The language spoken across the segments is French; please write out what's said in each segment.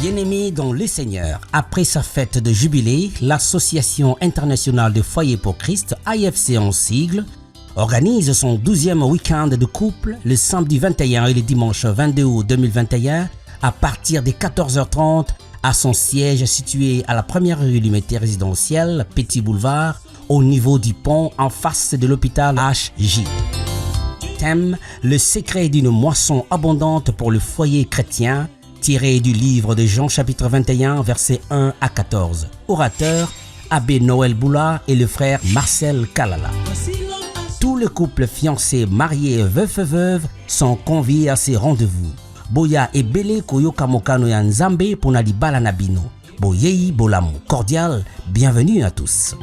Bien-aimés dans le Seigneur, après sa fête de jubilé, l'Association internationale des foyers pour Christ, AFC en sigle, organise son 12e week-end de couple le samedi 21 et le dimanche 22 août 2021 à partir de 14h30 à son siège situé à la première rue Limité résidentielle, Petit Boulevard, au niveau du pont en face de l'hôpital HJ. Thème: le secret d'une moisson abondante pour le foyer chrétien, tiré du livre de Jean chapitre 21 versets 1 à 14. Orateur: Abbé Noël Boula et le frère Marcel Kalala. Tous les couples fiancés, mariés, veufs et veuves sont conviés à ces rendez-vous. Boya et Bele Koyoka Mokano ya Nzambe pour Nali Balanabino. Boyei Bolamo. Cordial, bienvenue à tous.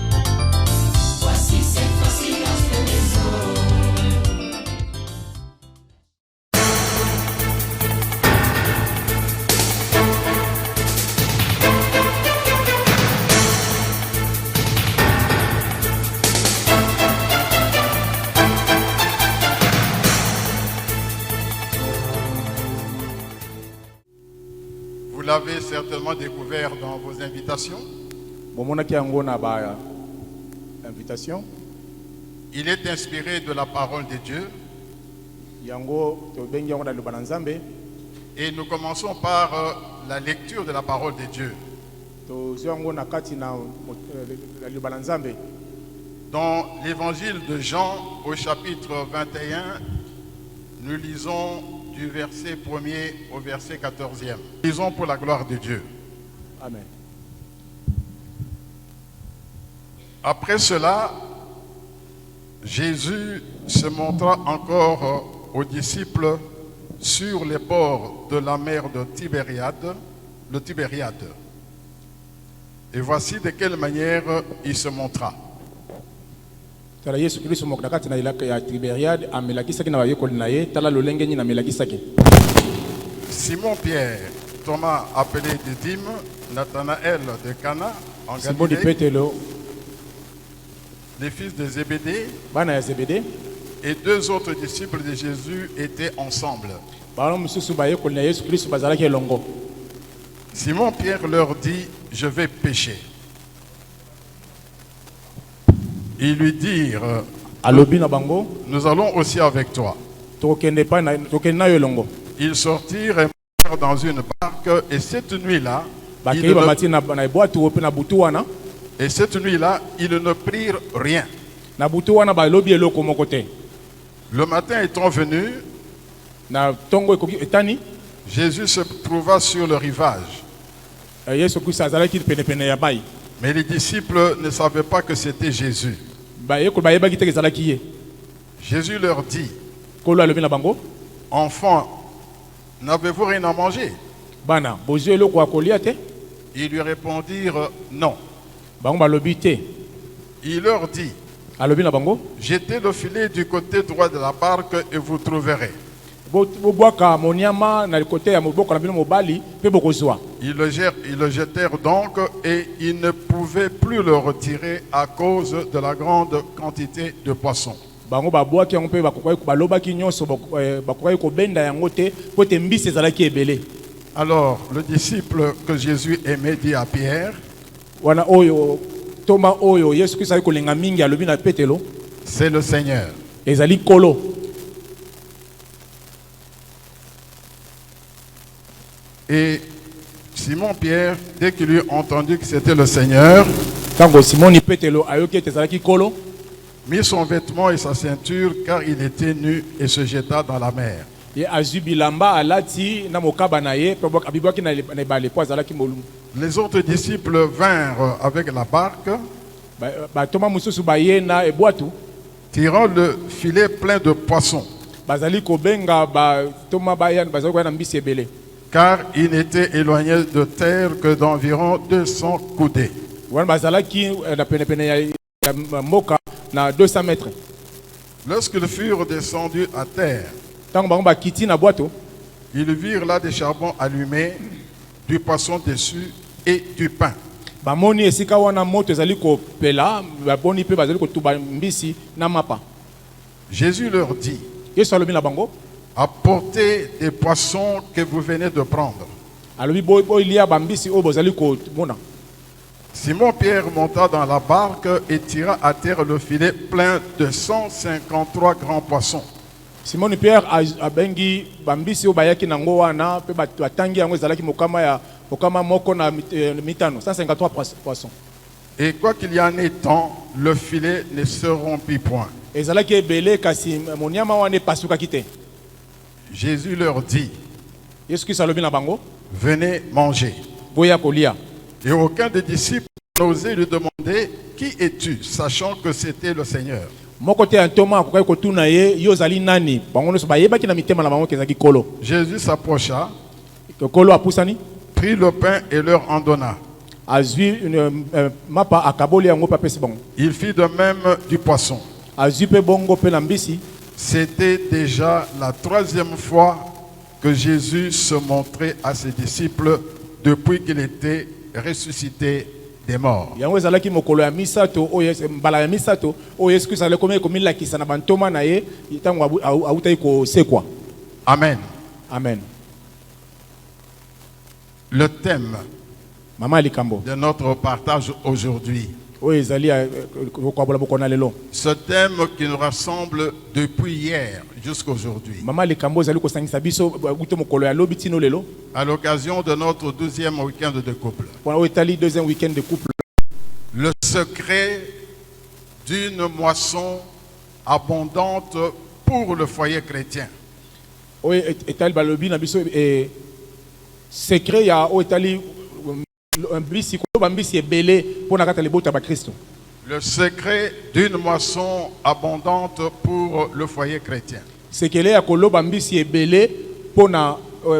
Vous l'avez certainement découvert dans vos invitations. Il est inspiré de la parole de Dieu. Et nous commençons par la lecture de la parole de Dieu. Dans l'évangile de Jean, au chapitre 21, nous lisons du verset 1er au verset 14e. Lisons pour la gloire de Dieu. Amen. Après cela, Jésus se montra encore aux disciples sur les bords de la mer de Tibériade, le Tibériade. Et voici de quelle manière il se montra. Simon-Pierre, Thomas appelé Didyme, Nathanaël de Cana en Galilée, les fils de Zébédée et deux autres disciples de Jésus étaient ensemble. Simon-Pierre leur dit: je vais pêcher. Ils lui dirent: nous allons aussi avec toi. Ils sortirent et montèrent dans une barque, et cette nuit-là, ils ne prirent rien. Le matin étant venu, Jésus se trouva sur le rivage. Mais les disciples ne savaient pas que c'était Jésus. Jésus leur dit: enfants, n'avez-vous rien à manger? Ils lui répondirent: non. Il leur dit: jetez le filet du côté droit de la barque et vous trouverez. Ils le jetèrent donc, et ils ne pouvaient plus le retirer à cause de la grande quantité de poissons. Alors le disciple que Jésus aimait dit à Pierre: c'est le Seigneur. Et Simon-Pierre, dès qu'il eut entendu que c'était le Seigneur, mit son vêtement et sa ceinture, car il était nu, et se jeta dans la mer. Les autres disciples vinrent avec la barque, tirant le filet plein de poissons, car il était éloigné de terre que d'environ 200 coudées. Lorsqu'ils furent descendus à terre, ils virent là des charbons allumés, du poisson dessus et du pain. Jésus leur dit: apportez des poissons que vous venez de prendre. Simon Pierre monta dans la barque et tira à terre le filet plein de 153 grands poissons. Simon Pierre a bengi bambisi obayaki nango wana pe batangi yango ezalaki mokama moko na mitano 153 poissons. Et quoi qu'il y en ait tant, le filet ne se rompit point. Ezalaki ebele kasi monyama wana pasukaki te. Jésus leur dit, Yesu Kristo alobi na bango, venez manger. boya kolia. Et aucun des disciples n'osait lui demander, qui es-tu, sachant que c'était le Seigneur. Moko te antoma akokai kotuna ye yozali nani bango nyonso bayebaki na mitema na bango kezaki kolo. Jésus s'approcha, Kolo apusani prit le pain et leur en donna. azwi une mapa akaboli yango pa pesi bango. Il fit de même du poisson. Azwi pe bongo pe na mbisi. C'était déjà la 3e fois que Jésus se montrait à ses disciples depuis qu'il était ressuscité des morts. Yango ezalaki mokolo ya misato oyo mbala ya misato oyo Yesu Kristo alekoma komilakisa na bantoma na ye tango autai kosekwa. Amen. Amen. Le thème Mama likambo de notre partage aujourd'hui, oyo ezali kokabola bokona lelo. ce thème qui nous rassemble depuis hier jusqu'à aujourd'hui, Mama likambo ezali kosangisa biso guto mokolo ya lobi tino lelo à l'occasion de notre 12e week-end de couple. pour oyo etali deuxième week-end de couple. Le secret d'une moisson abondante pour le foyer chrétien. Oyo etali balobi na biso secret ya oyo etali mbisi ko bambisi ebele pona kata libota ba Kristo. Le secret d'une moisson abondante pour le foyer chrétien. Sekele ya koloba mbisi ebele pona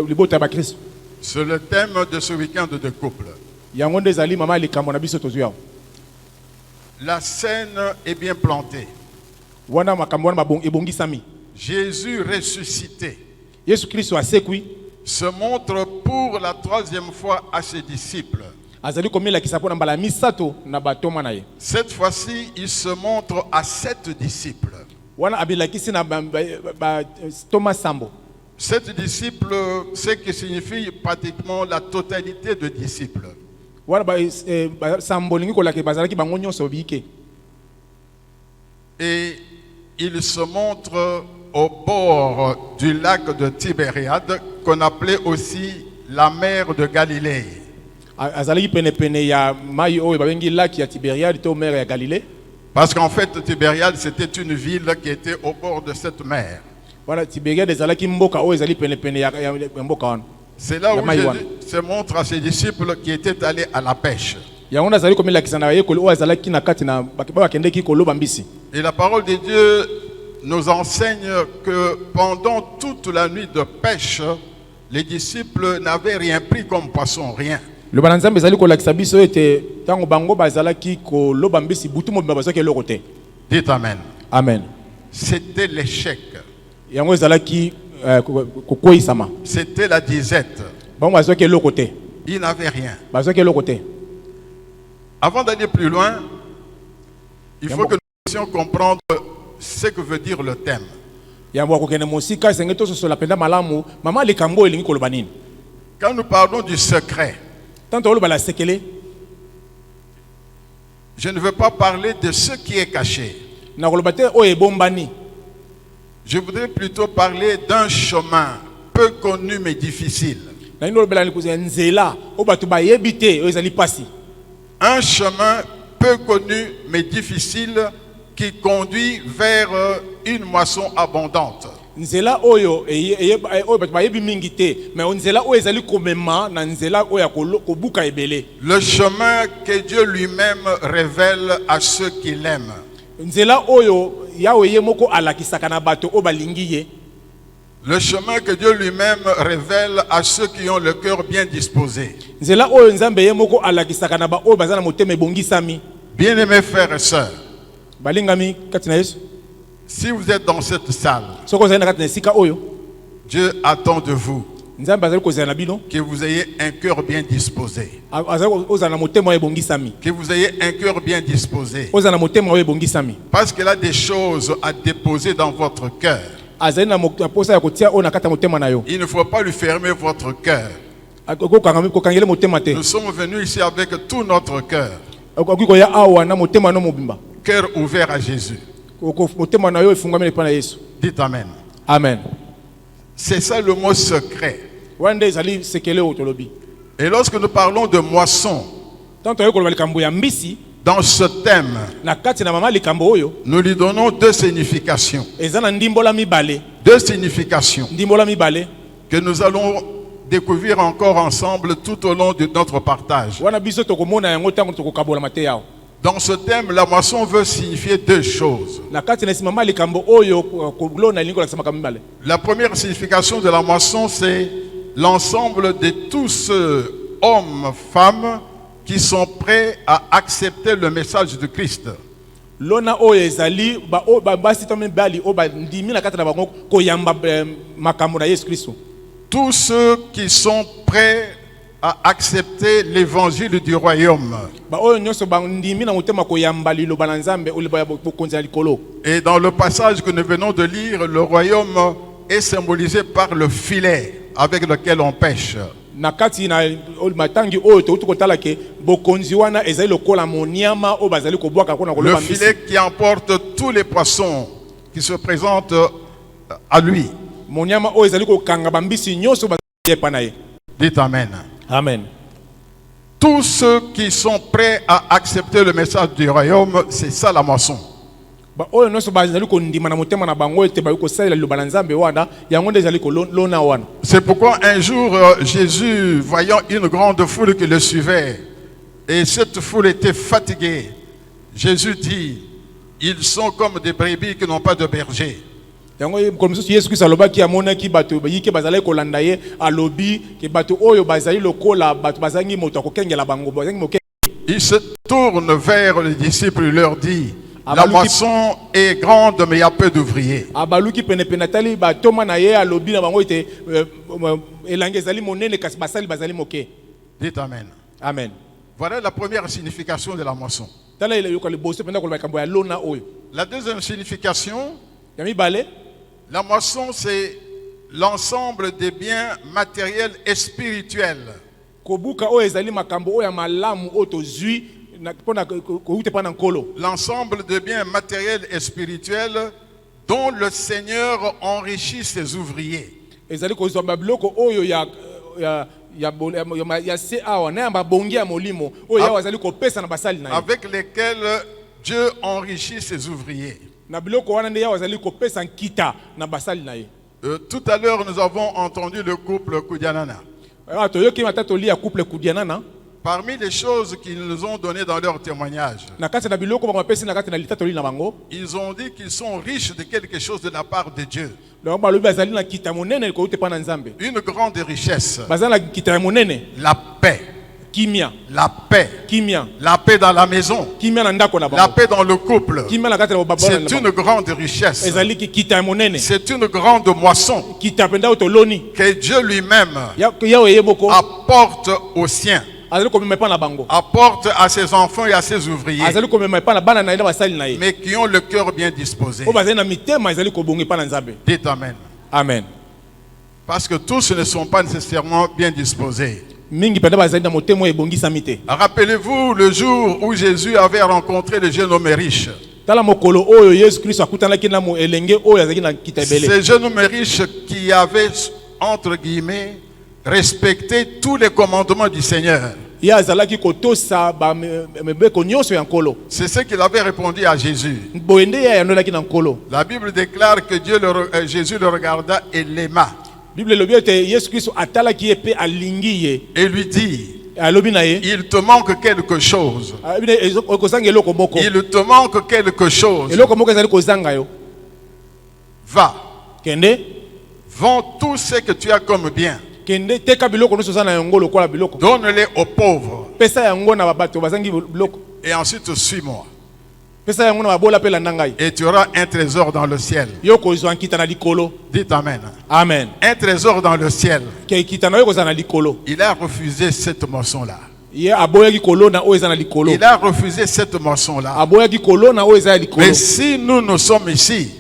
libota ba Kristo. C'est le thème de ce week-end de couple. Yango nde ezali mama likambo na biso tozwa. La scène est bien plantée. Wana makambo wana ebongisami. Jésus ressuscité Yesu Kristo asekwi se montre pour la 3e fois à ses disciples. azali komilakisa pona mbala misato na batoma na ye. Cette fois-ci, il se montre à 7 disciples. Wana abilakisi na Thomas Sambo. 7 disciples, ce qui signifie pratiquement la totalité de disciples. Wana Sambo lingi kolaki bazalaki bango nyonso bike. Et il se montre au bord du lac de Tibériade, qu'on appelait aussi la mer de Galilée. Azalaki pene ya mai oyo babengi lac ya Tibériade to mer ya Galilée. Parce qu'en fait, Tibériade, c'était une ville qui était au bord de cette mer. Wana Tibériade ezalaki mboka oyo ezali pene ya mboka wana. C'est là où Jésus se montre à ses disciples qui étaient allés à la pêche. Yango azali komilakisa na ye kolo azalaki na kati na bakendeki koloba mbisi. Et la parole de Dieu nous enseigne que pendant toute la nuit de pêche, les disciples n'avaient rien pris comme poisson, rien. Le bananzambe ezali kolakisa biso ete tango bango bazalaki koloba mbisi butu mo bazaki eloko te. Dites amen. Amen. C'était l'échec. Yango ezalaki kokoisama. C'était la disette. Bango bazaki eloko te. Ils n'avaient rien. Bazaki eloko te. Avant d'aller plus loin, il faut que nous puissions comprendre ce que veut dire le thème. Quand nous parlons du secret, je ne veux pas parler de ce qui est caché. Je voudrais plutôt parler d'un chemin peu connu mais difficile. Un chemin peu connu mais difficile qui conduit vers une moisson abondante. Le chemin que Dieu lui-même révèle à ceux qui l'aiment. Le chemin que Dieu lui-même révèle à ceux qui ont le cœur bien disposé. Bien-aimés frères et sœurs, si vous êtes dans cette salle, Dieu attend de vous que vous ayez un cœur bien disposé. Que vous ayez un cœur bien disposé. Parce qu'il a des choses à déposer dans votre cœur. Il ne faut pas lui fermer votre cœur. Nous sommes venus ici avec tout notre cœur. Cœur ouvert à Jésus. Dites Amen. Amen. C'est ça le mot secret. Et lorsque nous parlons de moisson, dans ce thème, nous lui donnons deux significations. Deux significations que nous allons découvrir encore ensemble tout au long de notre partage. Dans ce thème, la moisson veut signifier deux choses. La première signification de la moisson, c'est l'ensemble de tous ceux, hommes, femmes, qui sont prêts à accepter le message de Christ. Tous ceux qui sont prêts à accepter l'évangile du royaume. Et dans le passage que nous venons de lire, le royaume est symbolisé par le filet avec lequel on pêche. Le filet qui emporte tous les poissons qui se présentent à lui. Dites Amen. Amen. Tous ceux qui sont prêts à accepter le message du royaume, c'est ça la moisson. C'est pourquoi un jour Jésus, voyant une grande foule qui le suivait, et cette foule était fatiguée, Jésus dit, ils sont comme des brebis qui n'ont pas de berger. Il se tourne vers les disciples et leur dit, la moisson est grande mais il y a peu d'ouvriers. Dites Amen. Amen. Voilà la première signification de la moisson. La deuxième signification, la moisson, c'est l'ensemble des biens matériels et spirituels l'ensemble des biens matériels et spirituels dont le Seigneur enrichit ses ouvriers. Avec lesquels Dieu enrichit ses ouvriers. Tout à l'heure, nous avons entendu le couple Koudianana. Parmi les choses qu'ils nous ont données dans leur témoignage, ils ont dit qu'ils sont riches de quelque chose de la part de Dieu. Une grande richesse. La paix. La paix. La paix dans la maison. La paix dans le couple. C'est une grande richesse. C'est une grande moisson que Dieu lui-même apporte aux siens. Apporte à ses enfants et à ses ouvriers, mais qui ont le cœur bien disposé. Dites Amen. Amen. Parce que tous ne sont pas nécessairement bien disposés. Rappelez-vous le jour où Jésus avait rencontré le jeune homme riche. Ce jeune homme riche qui avait, entre guillemets, respecté tous les commandements du Seigneur. C'est ce qu'il avait répondu à Jésus. La Bible déclare que Jésus le regarda et l'aima. Et lui dit, il te manque quelque chose. Il te manque quelque chose. Va. Vends tout ce que tu as comme bien. Donne-les aux pauvres. Et ensuite suis-moi. Et tu auras un trésor dans le ciel. Dites Amen. Amen. Un trésor dans le ciel. Il a refusé cette moisson-là. Il a refusé cette moisson-là. Mais si nous sommes ici,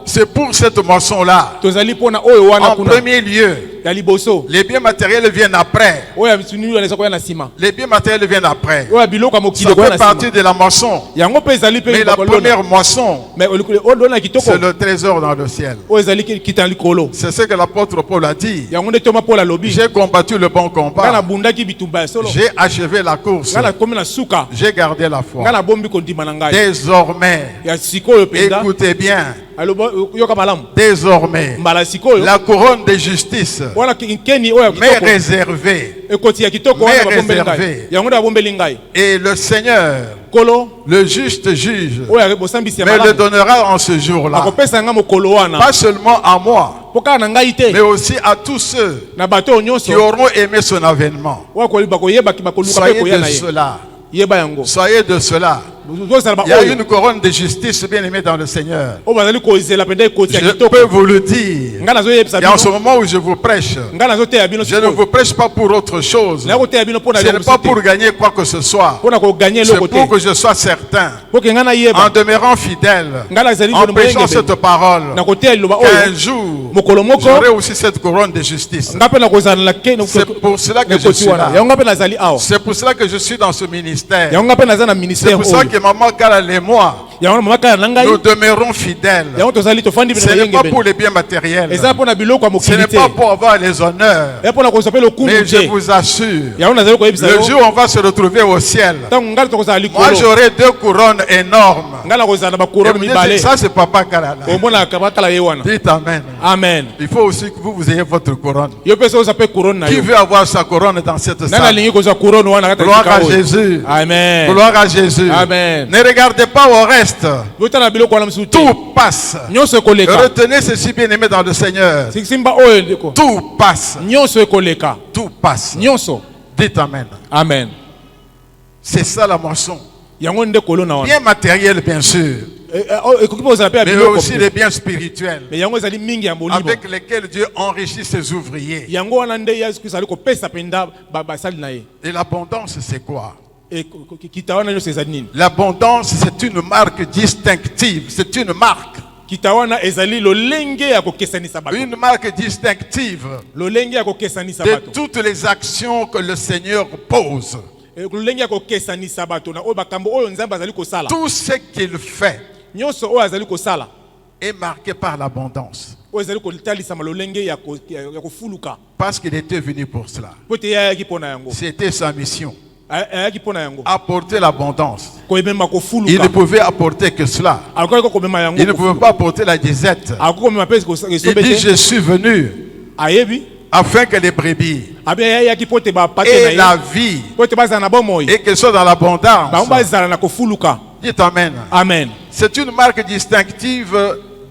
c'est pour cette moisson-là. En premier lieu, ya liboso Les biens matériels viennent après. oyo ya bituni ya lesa koya na sima Les biens matériels viennent après. oyo ya biloko ya mokili Ça koya fait na partie sima de la moisson. yango mpe ezali Mais mpe la première moisson, mais odona kitoko c'est le trésor dans le ciel. oyo ezali kita na likolo C'est ce que l'apôtre Paul a dit. yango nde toma mpola alobi J'ai combattu le bon nga combat. nabundaki bitumba ya solo J'ai achevé la course. nga nakomi na suka J'ai gardé la nga foi. nabombi kondima na ngai Désormais, ya sikoyo mpenza écoutez bien, aloba yoka malamu désormais, mbala sikoyo la couronne de justice wana nkeni oyo ya m'est kitoko réservée. ekoti ya kitoko Mais wana babombeli ngai réservé. yango nde babombeli ngai Et le Seigneur, kolo le juste juge, oyo ya bosambisi ya me le malamu donnera en ce jour-là. akopesa nga mokolo wana Pas seulement à moi, mpo kaka na ngai mais te aussi à tous ceux na bato oyo qui nyonso auront aimé son avènement. oyo bakoyebaki bakoluka mpe Soyez koya de na ye cela. yeba yango Soyez de cela. tozala Il y a baoyo une couronne de justice bien aimée dans le Seigneur. oyo bazali kozela mpenza ekoti ya Je kitoko peux vous le dire. ngai nazoyebisa Et en ce bino moment où je vous prêche, ngai nazoteya bino je ne sikoyo vous prêche pas pour autre chose. naye koteya bino mpo na Ce n'est eloko pas mosusu pour te gagner quoi que ce soit. mpo na koganye C'est eloko pour te que je sois certain, mpo ke ngai en nayeba demeurant fidèle, ngai nazali en prêchant moyengebene cette parole, na koteya liloba qu'un oyo jour, mokolo moko j'aurai aussi cette couronne de justice. ngai mpe nakozala na C'est pour cela que je ekoti suis wana là. yango ngai mpe nazali awa C'est pour cela que je suis dans ce ministère. yango ngai mpe naza na C'est ministère pour ça oyo que maman Galal et moi, yango na mama kala na ngai nous demeurons fidèles. yango tozali tofandi Ce n'est pas pour les biens matériels. eza mpo na biloko ya Ce mokili n'est te pas pour avoir les honneurs. eza mpo na kozwa mpe lokumu Mais je te vous assure, yango nazali koyebisa le yo jour où on va se retrouver au ciel, ntango ngai tokozala moi likolo j'aurai 2 couronnes énormes. ngai nakozala na Et bakurone vous dites, mibale ça c'est Papa Kalala. omonaka bakala ye wana Dites Amen. amen Il faut aussi que vous ayez votre couronne. yo mpe so oza mpe kurone na Qui yo veut avoir sa couronne dans cette nani salle? alingi kozwa kurone wana kati Gloire à oyo Jésus. amen Gloire à Jésus. Amen. Ne regardez pas au reste. botala biloko wana mosusu te Tout passe. nyonso ekoleka Retenez ceci bien aimé dans le Seigneur. simba oyo ndeko Tout passe. nyonso ekoleka Tout passe. nyonso Dites Amen. amen C'est ça la moisson. yango nde kolona wana Bien matériel bien sûr, ekoki mpe ozala mpe ya mais biloko aussi les biens spirituels mais yango ezali mingi ya molimo avec lesquels Dieu enrichit ses ouvriers. yango wana nde yesu kristo ali kopesa mpenza basali na ye Et l'abondance, c'est quoi? kita wana nyonso ezali nini L'abondance, c'est une marque distinctive. C'est une marque. kita wana ezali lolenge ya kokesanisa bato Une marque distinctive lolenge ya kokesanisa de bato toutes les actions que le Seigneur pose. lolenge ya kokesanisa bato na oyo makambo oyo nzambe azali kosala Tout ce qu'il fait nyonso oyo azali kosala est marqué par l'abondance. oyo ezali kotalisama lolenge ya kofuluka Parce qu'il était venu pour cela. po te ye ayaki mpo na yango C'était sa mission. ayaki mpo na yango Apporter l'abondance. komema Il ne kofuluka pouvait apporter que cela. akoki komema yango Il ne pouvait pas apporter la disette. akoki komema mpe Il esobe dit, te je suis venu ayebi afin que les brebis abe ayaki mpo te bapate aient na la ye vie mpo te bazala na bomoi et qu'elles soient dans l'abondance. bango bazala na kofuluka Dites Amen. amen C'est une marque distinctive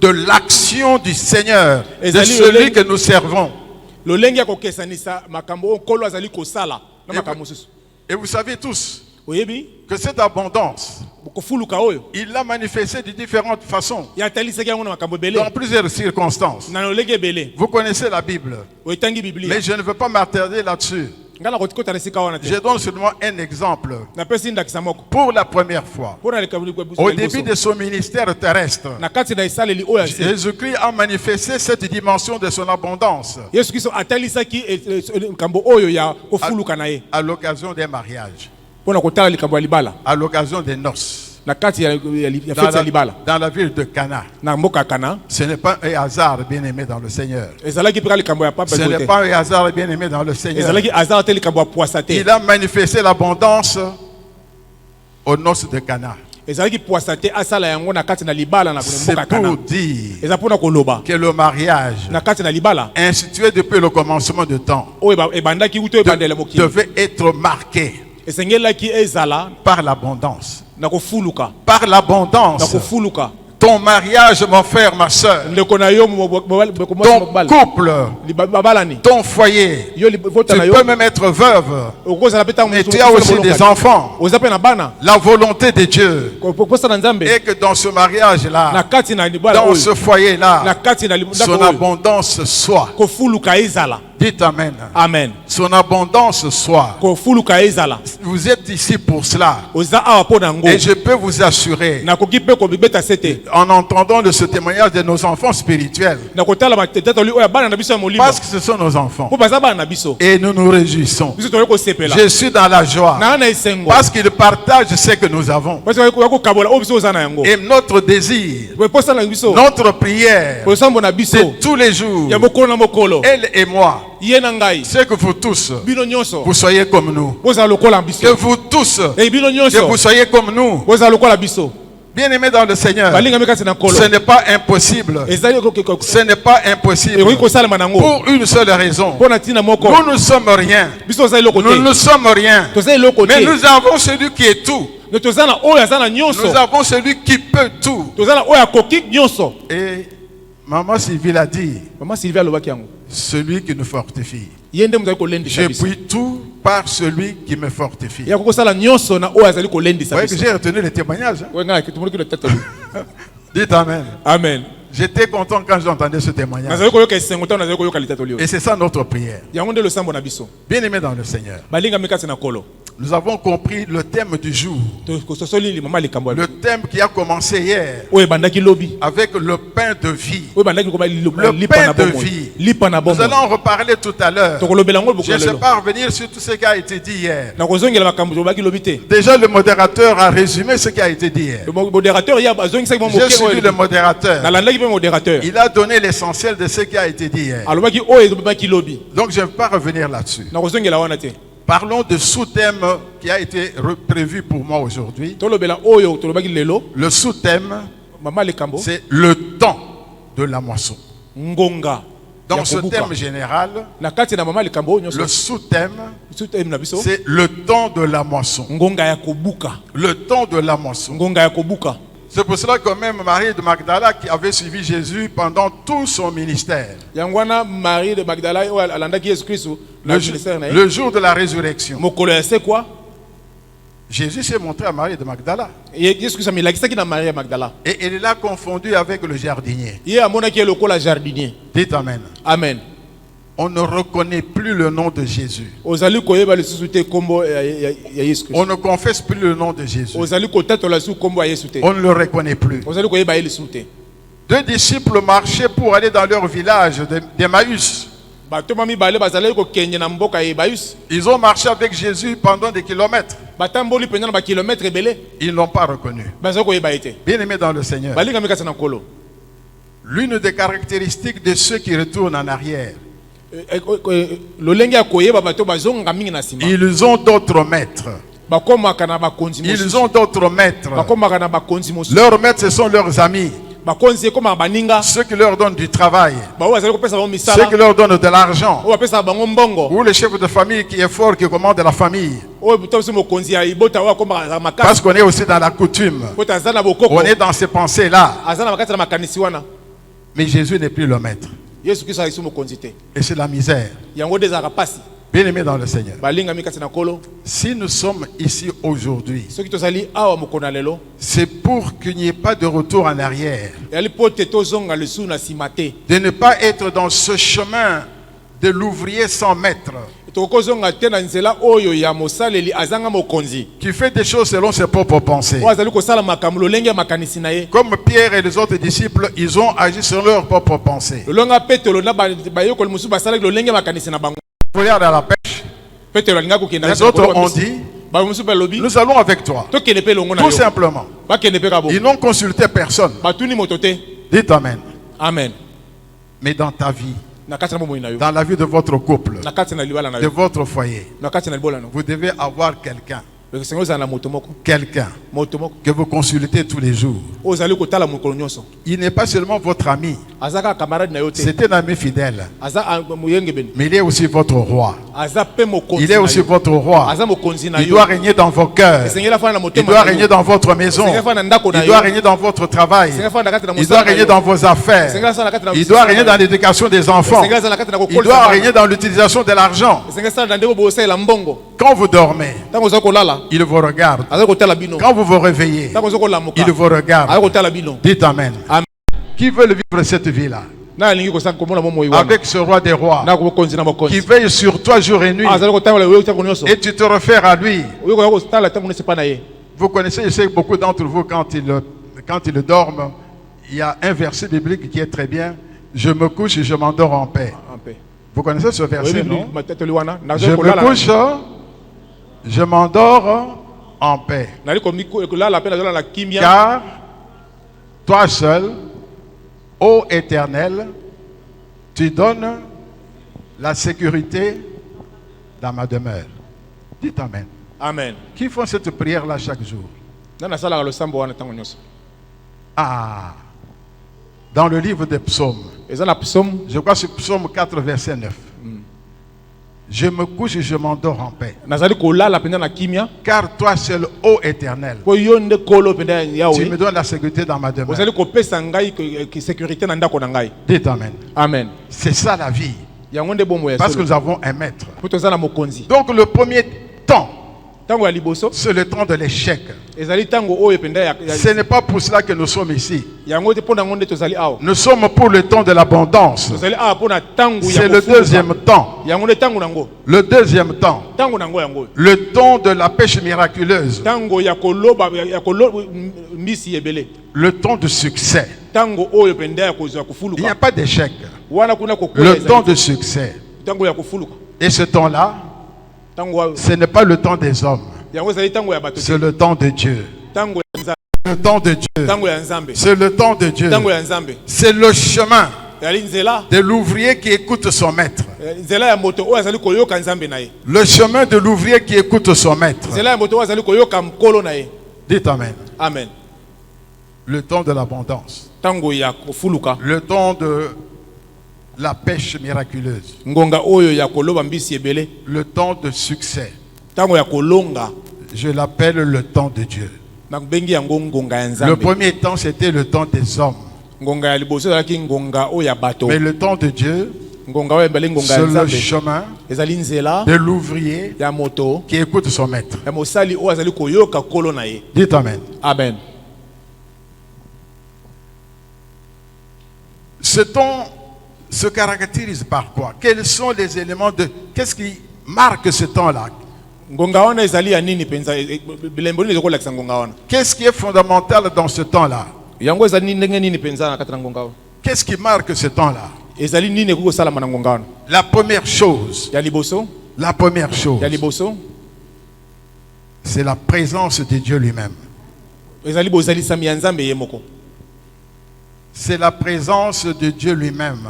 de l'action du Seigneur, de Ezali celui lolenge- que nous servons. lolenge ya kokesanisa makambo oyo nkolo azali kosala na makambo mosusu Et vous savez tous oyebi que cette abondance, kofuluka oyo il l'a manifestée de différentes façons, yatalisaki yango na makambo ebele dans plusieurs circonstances. na lolenge ebele Vous connaissez la Bible, oyetangi biblia mais je ne veux pas m'attarder là-dessus. ngai na kotikota na esika wana te Je donne seulement un exemple. napesi ndakisa moko Pour la première fois, mpo na au début de son ministère terrestre, na kati na esaleli oyo ya se Jésus-Christ a manifesté cette dimension de son abondance yesu kristo atalisaki likambo oyo ya kofuluka na ye à l'occasion des mariages, mpo na kotala likambo ya libala à l'occasion des noces, na kati ya dans feti ya libala dans la ville de Cana. na mboka ya kana Ce n'est pas un hasard, bien-aimé dans le Seigneur. ezalaki mpe ka likambo ya papa Ce n'est te pas un hasard, bien-aimé dans le Seigneur. ezalaki azar te likambo ya pwasa te Il a manifesté l'abondance aux noces de Cana. ezalaki pwasa te asala yango na kati na libala na C'est mboka ya kana pour dire eza mpo na koloba que le mariage, na kati na libala institué depuis le commencement du temps, oyo ebandaki uto ebandela mokili devait être marqué esengelaki ezala par l'abondance. na kofuluka Par na l'abondance. kofuluka Ton mariage, mon frère, ma soeur, ndeko na yo ton couple, babalani ton foyer, yo tu vota na yo peux même être veuve, okozala mpe ntango mais tu as aussi des enfants. oza mpe na bana La volonté de Dieu posa na nzambe est que dans ce na mariage-là, kati na libala dans oyo ce na foyer-là, kati na son ndako oyo abondance soit. kofuluka ezala Dites Amen. Amen. Son abondance soit. Kofuluka ezala. Vous êtes ici pour cela. Oza awa po nango. Et je peux vous assurer, Nakoki pe ko bibeta sete. en entendant de ce témoignage de nos enfants spirituels, Nakotala mateta li oya bana na biso ya molimo. parce que ce sont nos enfants, Po baza bana na biso. et nous nous réjouissons. Biso to ko sepela. Je suis dans la joie, Na na esengo. parce qu'ils partagent ce que nous avons. Parce que ko kabola o biso oza na yango. Et notre désir, Po posa na biso. notre prière, Po sambo na biso. c'est tous les jours, Ya mokolo na mokolo. elle et moi, Ye na ngai. c'est que vous tous, Bino nyonso. vous soyez comme nous. Oza lokola Que biso. vous tous, E bino que nyonso. vous soyez comme nous. Oza lokola biso. Bien-aimés dans le Seigneur, Balinga meka na kolo. ce n'est pas impossible. Ezali ko Ce n'est pas impossible. e ko sala manango. Pour une seule raison. Po na tina moko. Nous ne sommes rien. Biso oza loko te. Nous ne sommes rien. Toza loko te. Mais nous avons celui qui est tout. Ne toza na oyo azana nyonso. Nous avons celui qui peut tout. Toza na oyo akoki nyonso. Et Maman Sylvie l'a dit, Maman Sylvia lobaki yango. celui qui nous fortifie. Yende muzali ko lendi Je biso. puis tout par celui qui me fortifie. Ya ko sala nyonso na oyo azali ko lendi Vous voyez que biso. j'ai retenu les témoignages. Hein? Wenga ke tumuri ko tata lu. Dites Amen. Amen. J'étais content quand j'entendais ce témoignage. Nazali ko yoka esengo ta nazali ko yoka litata lu. Et c'est ça notre prière. Yango nde lo sambo na biso. Bien-aimés dans le Seigneur, Balinga meka na kolo. nous avons compris le thème du jour. To ko sosoli li mama likambo. Le thème qui a commencé hier Oyo bandaki lobi. avec le pain de vie. Oyo bandaki ko ba Le lipa pain na de bomo. vie. Lipa na Nous bomo. allons en reparler tout à l'heure. To ko lobela ngo Je ne sais bokolo. pas revenir sur tout ce qui a été dit hier. Na ko zongela makambo to baki lobi te. Déjà, le modérateur a résumé ce qui a été dit hier. Le modérateur ya bazongi sa mo J'ai moke suivi oyo. le modérateur. Na landaki pe modérateur. Il a donné l'essentiel de ce qui a été dit hier. Alobaki oyo baki lobi. Donc, je ne vais pas revenir là-dessus. Na ko zongela wana te. Parlons de sous-thème qui a été prévu pour moi aujourd'hui. To lobela oyo to lobaki lelo. Le sous-thème, Mama likambo. c'est le temps de la moisson. Ngonga. Dans ya ce kobuka. thème général, Na kati na mama likambo nyonso. le sous-thème, Sous-thème na biso. c'est le temps de la moisson. Ngonga ya kobuka. Le temps de la moisson. Ngonga ya kobuka. C'est pour cela que même Marie de Magdala, qui avait suivi Jésus pendant tout son ministère, Yangwana Marie de Magdala oyo alandaki Yesu Kristo na ministère na ye. le jour de la résurrection, Mokolo ya se quoi? Jésus s'est montré à Marie de Magdala. Yesu Kristo amilakisaki na Marie ya Magdala. Et il l'a confondu avec le jardinier. Ye amonaki ye lokola jardinier. Dites Amen. Amen. On ne reconnaît plus le nom de Jésus. Ozali koyeba lisusu te kombo ya Yesu Kristo. On ne confesse plus le nom de Jésus. Ozali kotatola su kombo ya Yesu te. On ne le reconnaît plus. Ozali koyeba ye lisusu te. Deux disciples marchaient pour aller dans leur village d'Emmaüs. Bato mami bale bazali kokenge na mboka ya Emmaüs. Ils ont marché avec Jésus pendant des kilomètres. Batamboli penza na ba kilomètre ebele. Ils ne l'ont pas reconnu. Bazali koyeba ye te. Bien-aimés dans le Seigneur, Balinga mikasa na kolo. l'une des caractéristiques de ceux qui retournent en arrière, Lolenge ya koyeba bato bazonga mingi na sima. ils ont d'autres maîtres. Bakomaka na bakonzi mosusu. Ils ont d'autres maîtres. Bakomaka na bakonzi mosusu. Leurs maîtres, ce sont leurs amis. Bakonzi ekoma baninga. Ceux qui leur donnent du travail. Bawo bazali kopesa bango Ceux misala. qui leur donnent de l'argent. Oyo bapesa bango mbongo. Ou le chef de famille qui est fort, qui commande la famille. Oyo butoso mokonzi ya ibota oyo akoma makasi. Parce qu'on est aussi dans la coutume. Poto aza na bokoko. On est dans ces pensées-là. Aza na makasi na makanisi wana. Mais Jésus n'est plus le maître. Yesu Kristo alisu mokonzi te. Et c'est la misère. Yango dezaka pasi. Bien-aimés dans le Seigneur. Balinga mikasi na kolo. Si nous sommes ici aujourd'hui, Soki tozali awa mokona lelo. c'est pour qu'il n'y ait pas de retour en arrière. Yali pote tozonga lesu na simate. De ne pas être dans ce chemin de l'ouvrier sans maître, Tokozonga te na nzela oyo ya mosaleli azanga mokonzi. qui fait des choses selon ses propres pensées. Oyo azali kosala makambo lolenge ya makanisi na ye. Comme Pierre et les autres disciples, ils ont agi selon leurs propres pensées. Lolonga Petelo na bayokoli musu basalaki lolenge ya makanisi na bango. Pour aller à la pêche, Petelo alinga kokenda. les autres ont dit, ba musu ba lobi. nous allons avec toi. Tokende pe longo na Tout yo. simplement. Ba kende pe kabo. Ils n'ont consulté personne. Batuni motote. Dites Amen. Amen. Mais dans ta vie, Na kati na bomo na yo. dans la vie de votre couple, Na kati na libala na de yo. votre foyer, Na kati na libola no. vous devez avoir quelqu'un, Sengo za na moto moko. quelqu'un Moto moko. que vous consultez tous les jours. Ozali kotala mokolo nyonso. Il n'est pas seulement votre ami, Azaka camarade na yo te. c'est un ami fidèle, Aza muyenge ben. mais il est aussi votre roi. Aza pe mokonzi. Il est aussi votre roi. Aza mokonzi na yo. Il doit régner dans vos cœurs. Sengela fana na Il motema. doit régner dans votre maison. Sengela fana ndako na Il yo. doit régner dans votre travail. Sengela fana na kati na Il doit régner dans vos affaires. Sengela sana kati na. Il doit régner dans l'éducation des enfants. Sengela sana kati na Il doit régner dans l'utilisation de l'argent. Sengela sana ndeko bosa la mbongo. Quand vous dormez, Tango zako lala. il vous regarde. Aza kotala bino. Quand vous vous réveillez, Tango zako la moka. il vous regarde. Aza kotala bino. Dites Amen. Amen. Qui veut vivre cette vie-là? avec ce roi des rois qui veille sur toi jour et nuit et tu te réfères à lui. Vous connaissez, je sais que beaucoup d'entre vous, quand ils dorment, il y a un verset biblique qui est très bien. Je me couche et je m'endors en paix. Vous connaissez ce verset, non? Je me couche, je m'endors en paix. Car toi seul, ô Éternel, tu donnes la sécurité dans ma demeure. Dites Amen. Amen. Qui font cette prière-là chaque jour? Ah, dans le livre des psaumes, je crois que c'est psaume 4, verset 9. Je me couche et je m'endors en paix. Car toi seul, ô Éternel, tu me donnes la sécurité dans ma demeure. Dites Amen. Amen. C'est ça la vie. Parce que nous avons un maître. Donc le premier temps, c'est le temps de l'échec. Ce n'est pas pour cela que nous sommes ici. Nous sommes pour le temps de l'abondance. C'est le deuxième temps. Le deuxième temps. Le temps de la pêche miraculeuse. Le temps de succès. Il n'y a pas d'échec. Le temps de succès. Et ce temps-là, ce n'est pas le temps des hommes. C'est le temps de Dieu. Le temps de Dieu. C'est le temps de Dieu. C'est le chemin de l'ouvrier qui écoute son maître. Le chemin de l'ouvrier qui écoute son maître. Dites Amen. Amen. Le temps de l'abondance. Le temps de la pêche miraculeuse. Le temps de succès. Je l'appelle le temps de Dieu. Le premier temps, c'était le temps des hommes. Mais le temps de Dieu, c'est le chemin de l'ouvrier qui écoute son maître. Dites Amen. Amen. Ce temps se caractérise par quoi? Quels sont les éléments de... Qu'est-ce qui marque ce temps-là? Qu'est-ce qui est fondamental dans ce temps-là? Qu'est-ce qui marque ce temps-là? La première chose, c'est la présence de Dieu lui-même. C'est la présence de Dieu lui-même.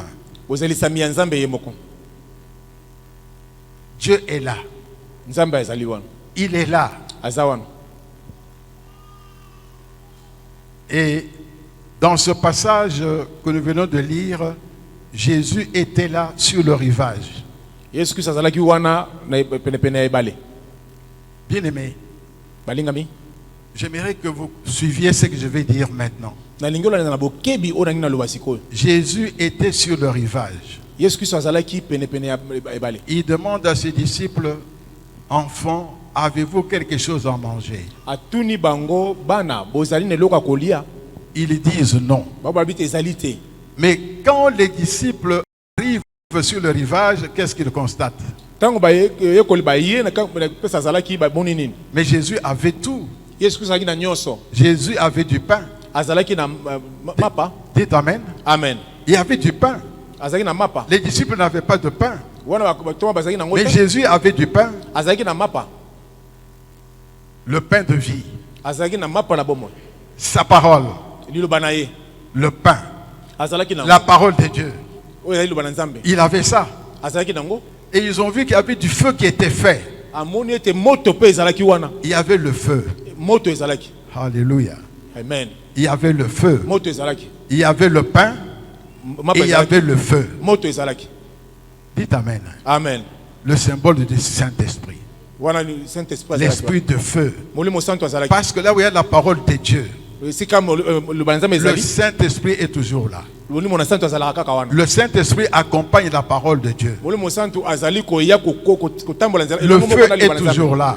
Dieu est là. Il est là. Et dans ce passage que nous venons de lire, Jésus était là sur le rivage. Bien-aimé, j'aimerais que vous suiviez ce que je vais dire maintenant. Jésus était sur le rivage. Il demande à ses disciples, enfants, avez-vous quelque chose à manger? Ils disent non. Mais quand les disciples arrivent sur le rivage, qu'est-ce qu'ils constatent? Mais Jésus avait tout. Jésus avait du pain. Dites Amen. Amen. Il y avait du pain. Les disciples n'avaient pas de pain. Mais Jésus avait du pain. Le pain de vie. Sa parole. Le pain. La parole de Dieu. Il avait ça. Et ils ont vu qu'il y avait du feu qui était fait. Il y avait le feu. Alléluia. Amen. Il y avait le feu. Il y avait le pain. Et il y avait le feu. Dites Amen. Amen. Le symbole du Saint-Esprit. L'esprit de feu. Parce que là où il y a la parole de Dieu, le Saint-Esprit est toujours là. Le Saint-Esprit accompagne la parole de Dieu. Le feu est toujours là.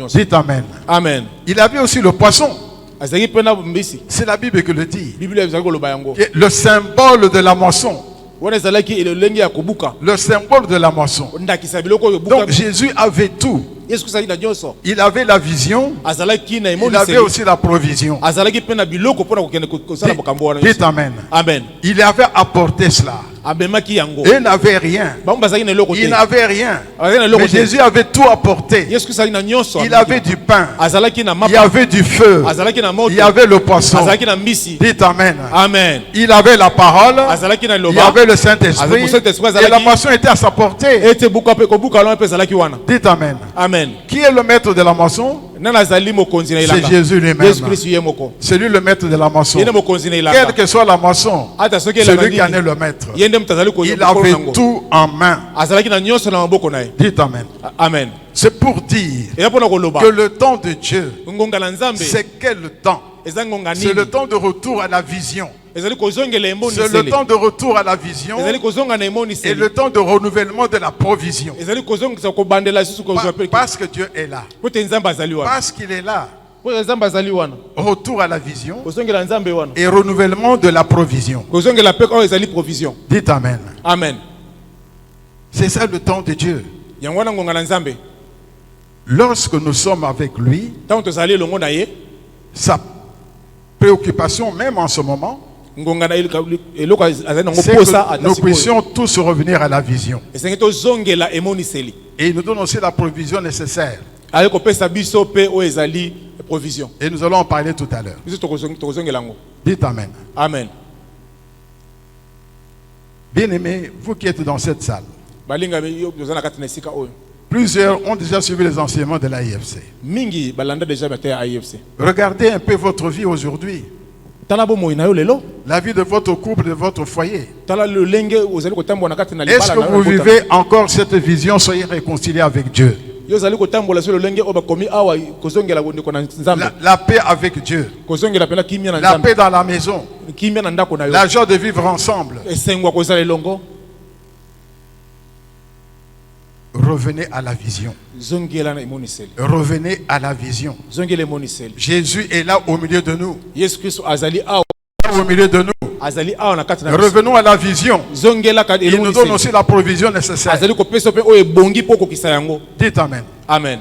Dites Amen. Amen. Il avait aussi le poisson. azali pena mbisi C'est la Bible qui le dit. Bible ezali koloba yango Et le symbole de la moisson. wana ezalaki elenge ya kobuka Le symbole de la moisson. ndakisa biloko oyo buka Donc Jésus avait tout. Yesu Kristo azali na nyonso Il avait la vision. azalaki na Il avait emoniseli aussi la provision. azalaki pena biloko mpona kokende kosala makambo wana Dites Amen. amen Il avait apporté cela. abemaki yango Et il n'avait rien. bango bazalaki na eloko Il te n'avait rien. azalaki na eloko Mais te Jésus avait tout apporté. Yesu Kristo azali na nyonso Il avait du pain. azalaki na Il y mapa avait du feu. azalaki na moto Il y avait le poisson. azalaki na mbisi Dites Amen. amen Il avait la parole. azalaki na Il y liloba avait le Saint-Esprit. Avec le Saint-Esprit, Et la moisson était à sa portée. ete buka mpe kobuka lona mpe ezalaki wana Dites Amen. amen Qui est le maître de la moisson? nani azali mokonzi na C'est elanga Jésus lui-même. Yesu Kristo ye moko C'est lui le maître de la moisson. ye nde mokonzi na Quelle elanga que soit la moisson, ata soki c'est elanga lui qui en est nini le maître. ye nde moto azali Il avait nango tout en main. azalaki na nyonso na maboko na ye Dites Amen. amen C'est pour dire eza mpona koloba que le temps de Dieu, ngonga na nzambe c'est quel temps? eza ngonga C'est le nini temps de retour à la vision. ezali kozongela C'est le emoniseli temps de retour à la vision ezali kozonga na et emoniseli le temps de renouvellement de la provision. ezali kozongisa kobandela lisusu kozwa mpe Parce que Dieu est là. po te nzambe azali wana Parce qu'il est là. po nzambe azali wana Retour à la vision kozongela nzambe wana et renouvellement de la provision. kozongela mpe oyo ezali provision Dites Amen. amen C'est ça le temps de Dieu. yango wana ngonga na nzambe Lorsque nous sommes avec lui, ntango tozali elongo na ye sa préoccupation, même en ce moment, ngonga na eloko azali nango c'est posa que ata nous sikoyo puissions tous revenir à la vision. esengi tozongela emoniseli Et il nous donne aussi la provision nécessaire. aye kopesa biso mpe oyo ezali provision Et nous allons en parler tout à l'heure. biso tokozongela yango Dites Amen. amen Bien-aimés, vous qui êtes dans cette salle, balingami yo toza na kati na esika oyo plusieurs ont déjà suivi les enseignements de l'AIFC. mingi balanda déjà bate ya IFC Regardez un peu votre vie aujourd'hui. tala bomoi na yo lelo La vie de votre couple, de votre foyer. tala lolenge ozali kotambola na kati na Est-ce libala que na vous yo kota. vivez encore cette vision, soyez réconciliés avec Dieu? yo ozali kotambola so lolenge oyo bakomi awa kozongela kondeko na nzambe La paix avec Dieu. kozongela pena kimia na La nzambe paix dans la maison. kimia na ndako na yo La joie de vivre ensemble. esengwa kozala elongo Revenez à la vision. zongela na emoniseli Revenez à la vision. zongela emoniseli Jésus est là au milieu de nous. yesu kristo azali awa Au milieu de nous. azali awa na kati na biso. Revenons à la vision. zongela kati Il nous donne emoniseli aussi la provision nécessaire. azali kopesa mpe oyo ebongi mpo kokisa yango Dites Amen. amen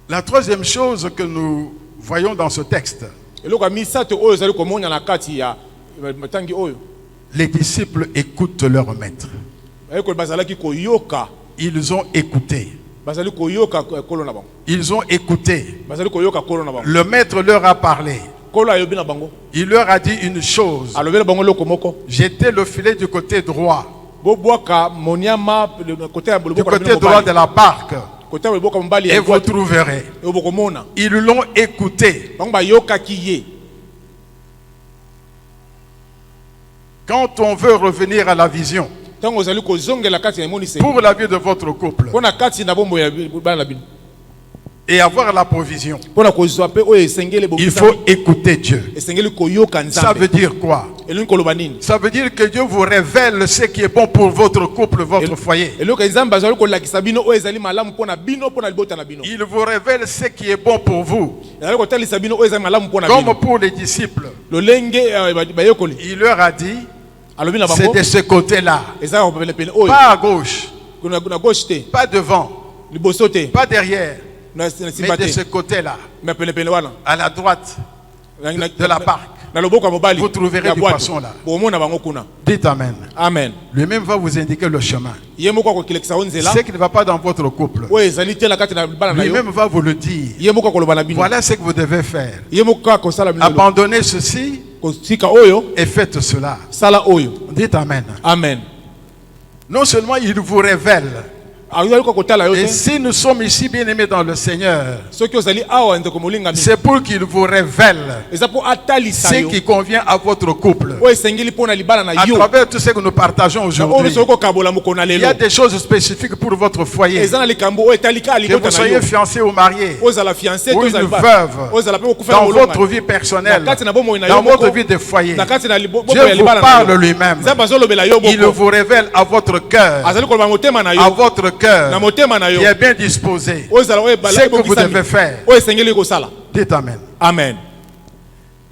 La troisième chose que nous voyons dans ce texte, eloko ya misato oyo ezali komonya na kati ya matangi oyo les disciples écoutent leur maître. ayeko bazalaki koyoka Ils ont écouté. bazali koyoka kolo na bango Ils ont écouté. bazali koyoka kolo na bango Le maître leur a parlé. kolo ayobi na bango Il leur a dit une chose. alobeli bango eloko moko Jetez le filet du côté droit. bobwaka moniama kote ya Du loboko côté droit de la barque. kote ya loboko mobali Et ya vous trouverez. obokomona Ils l'ont écouté. bango bayokaki ye Quand on veut revenir à la vision, ntango ozali kozongela kati ya emoniseli pour la vie de votre couple, mpo na kati na bombo ya bana na bino et avoir la provision, mpo na kozwa mpe oyo esengeli il faut écouter Dieu. esengeli koyoka Ça veut nzambe dire quoi? elingi koloba nini Ça veut dire que Dieu vous révèle ce qui est bon pour votre couple, votre foyer. eloko nzambe azali kolakisa bino oyo ezali malamu mpo na bino mpo na libota na bino Il vous révèle ce qui est bon pour vous. ezali kotalisa bino oyo ezali malamu mpo na Comme bino pour les disciples, lolenge bayekoli il leur a dit, alobi na c'est bango de ce côté-là. eza pelepele oyo Pas à gauche, na gauche te pas devant, liboso te pas derrière, na mais nsima de ce te côté-là, me pelepele wana à la droite de la barque. na loboko ya mobali Vous trouverez ya du bwato. poisson là. bomona bango kuna Dites Amen. amen Lui-même va vous indiquer le chemin. ye moko akokilekisa yo nzela Ce qui ne va pas dans votre couple, oyo ezali te na kati na bana na yo lui-même va vous le dire. ye moko akoloba na bino Voilà ce que vous devez faire. ye moko akosala bino Abandonnez ceci kotika oyo et faites cela. sala oyo Dites Amen. amen Non seulement il vous révèle, ayali kokotala yo et te si nous sommes ici bien-aimés dans le Seigneur, soki ozali awa ndeko molingami c'est pour qu'il vous révèle eza mpo atalisa ce yo qui convient à votre couple. oyo esengeli mpo na libala na À yo travers tout ce que nous partageons na oyo aujourd'hui, soki kokabola moko na il y a lelo des choses spécifiques pour votre foyer. eza na likambo oyo etalika Que libota vous na yo soyez fiancé ou marié, ozala fiancé ou to une ozala veuve, ozala mpe okufela dans votre molonga vie personnelle, na kati na bomoi na dans yo moko votre vie de foyer, na kati na liboko Dieu ya vous libala na parle yo lui-même. nzambe azolobela yo Il boko vous révèle à votre cœur, azali koloba motema na à yo votre cœur qui est bien disposé, c'est que vous devez faire. Dites Amen. Amen.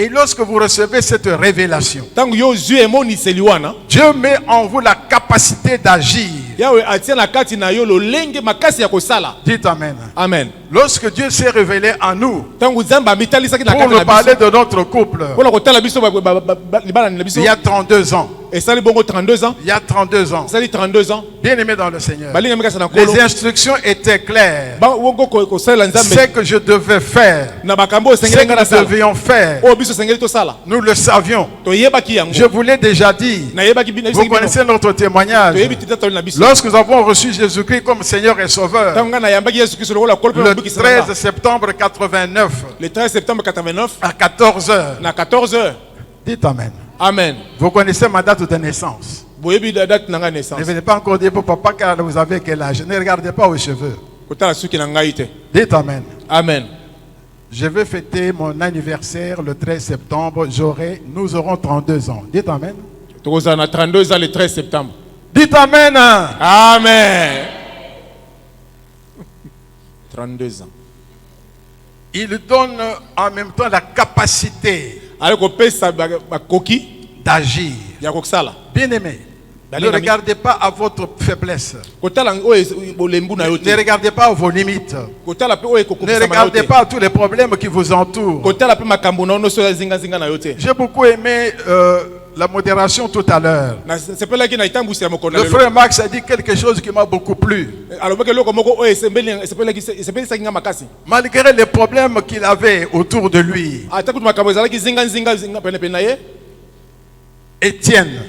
Et lorsque vous recevez cette révélation, Dieu Dieu met en vous la capacité d'agir. Dites Amen. Amen. Lorsque Dieu s'est révélé à nous pour nous parler de notre couple, il y a 32 ans. Il y a 32 ans. Bien aimé dans le Seigneur. Les instructions étaient claires. C'est que je devais faire. C'est que nous devions faire. Nous le savions. Je vous l'ai déjà dit. Vous connaissez notre témoignage. Lorsque nous avons reçu Jésus-Christ comme Seigneur et Sauveur, le 13 septembre 89, à 14h. Dites Amen. Amen. Vous connaissez ma date de naissance. Ne venez pas encore dire pour papa car vous avez quel âge. Ne regardez pas aux cheveux. Dites Amen. Amen. Je vais fêter mon anniversaire le 13 septembre. Nous aurons 32 ans. Dites Amen. On a 32 ans le 13 septembre. Dites Amen. Amen. 32 ans. Il donne en même temps la capacité d'agir. Bien aimé, ne regardez pas à votre faiblesse. Ne regardez pas à vos limites. Ne regardez pas à tous les problèmes qui vous entourent. J'ai beaucoup aimé la modération tout à l'heure. Le frère Max a dit quelque chose qui m'a beaucoup plu. Malgré les problèmes qu'il avait autour de lui, Étienne,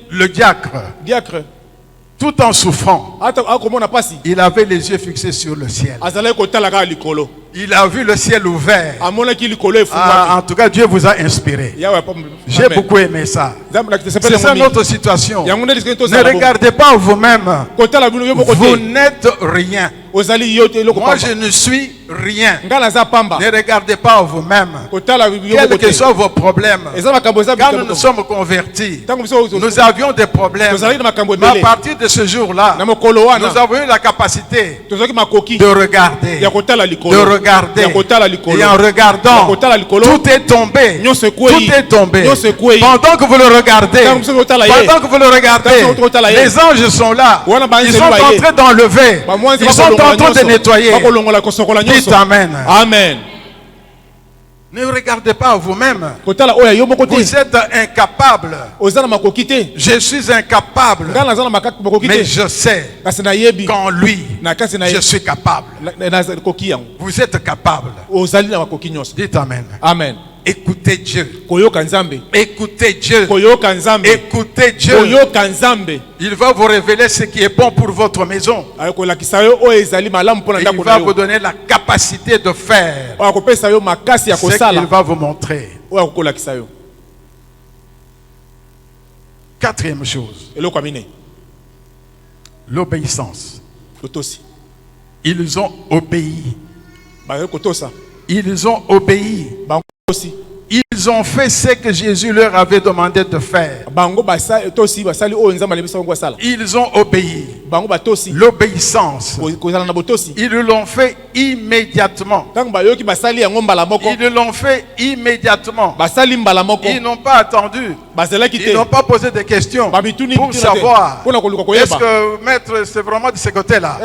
le diacre, tout en souffrant, il avait les yeux fixés sur le ciel. Il a vu le ciel ouvert. En tout cas, Dieu vous a inspiré. J'ai beaucoup aimé ça. C'est ça notre situation. Ne regardez pas vous-même. Vous n'êtes rien. Moi, je ne suis rien. Ne regardez pas vous-même. Quels que soient vos problèmes. Quand nous nous sommes convertis, nous avions des problèmes. Mais à partir de ce jour-là, nous avons eu la capacité de regarder. Et en regardant, tout est tombé. Tout est tombé. Pendant que vous le regardez, les anges sont là. Ils sont en train d'enlever. Ils sont en train de nettoyer. Dites Amen. Amen. Ne regardez pas vous-même. Vous êtes incapable. Je suis incapable. Mais je sais qu'en lui, je suis capable. Vous êtes capable. Dites Amen. Amen. Écoutez Dieu. Écoutez Dieu. Écoutez Dieu. Il va vous révéler ce qui est bon pour votre maison. Il va vous donner la capacité de faire ce qu'il va vous montrer. Quatrième chose, l'obéissance. Ils ont obéi. Ils ont obéi. Ils ont fait ce que Jésus leur avait demandé de faire. Ils ont obéi. L'obéissance. Ils l'ont fait immédiatement. Ils l'ont fait immédiatement. Ils n'ont pas attendu. Ils n'ont pas posé de questions pour savoir est-ce que maître c'est vraiment de ce côté-là.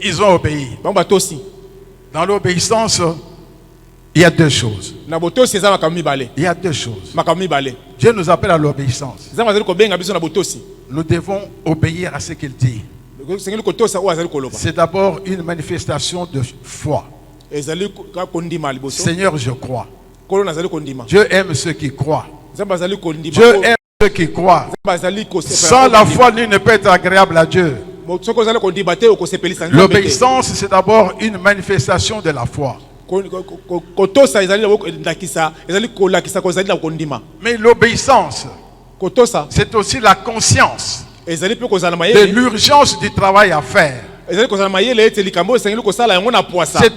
Ils ont obéi. Dans l'obéissance, il y a deux choses. Il y a deux choses. Dieu nous appelle à l'obéissance. Nous devons obéir à ce qu'il dit. C'est d'abord une manifestation de foi. Seigneur, je crois. Dieu aime ceux qui croient. Dieu aime ceux qui croient. Sans la foi, nul ne peut être agréable à Dieu. L'obéissance, c'est d'abord une manifestation de la foi. Mais l'obéissance, c'est aussi la conscience de l'urgence du travail à faire. C'est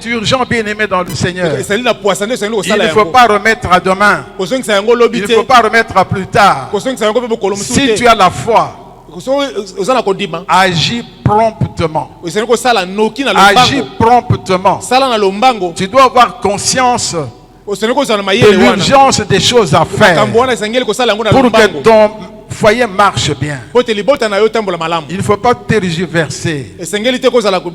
urgent, bien aimé dans le Seigneur. Il ne faut pas remettre à demain. Il ne faut pas remettre à plus tard. Si tu as la foi, Agis promptement. Agis Agis promptement. Tu dois avoir conscience de l'urgence des choses à faire pour que ton foyer marche bien. Il ne faut pas tergiverser.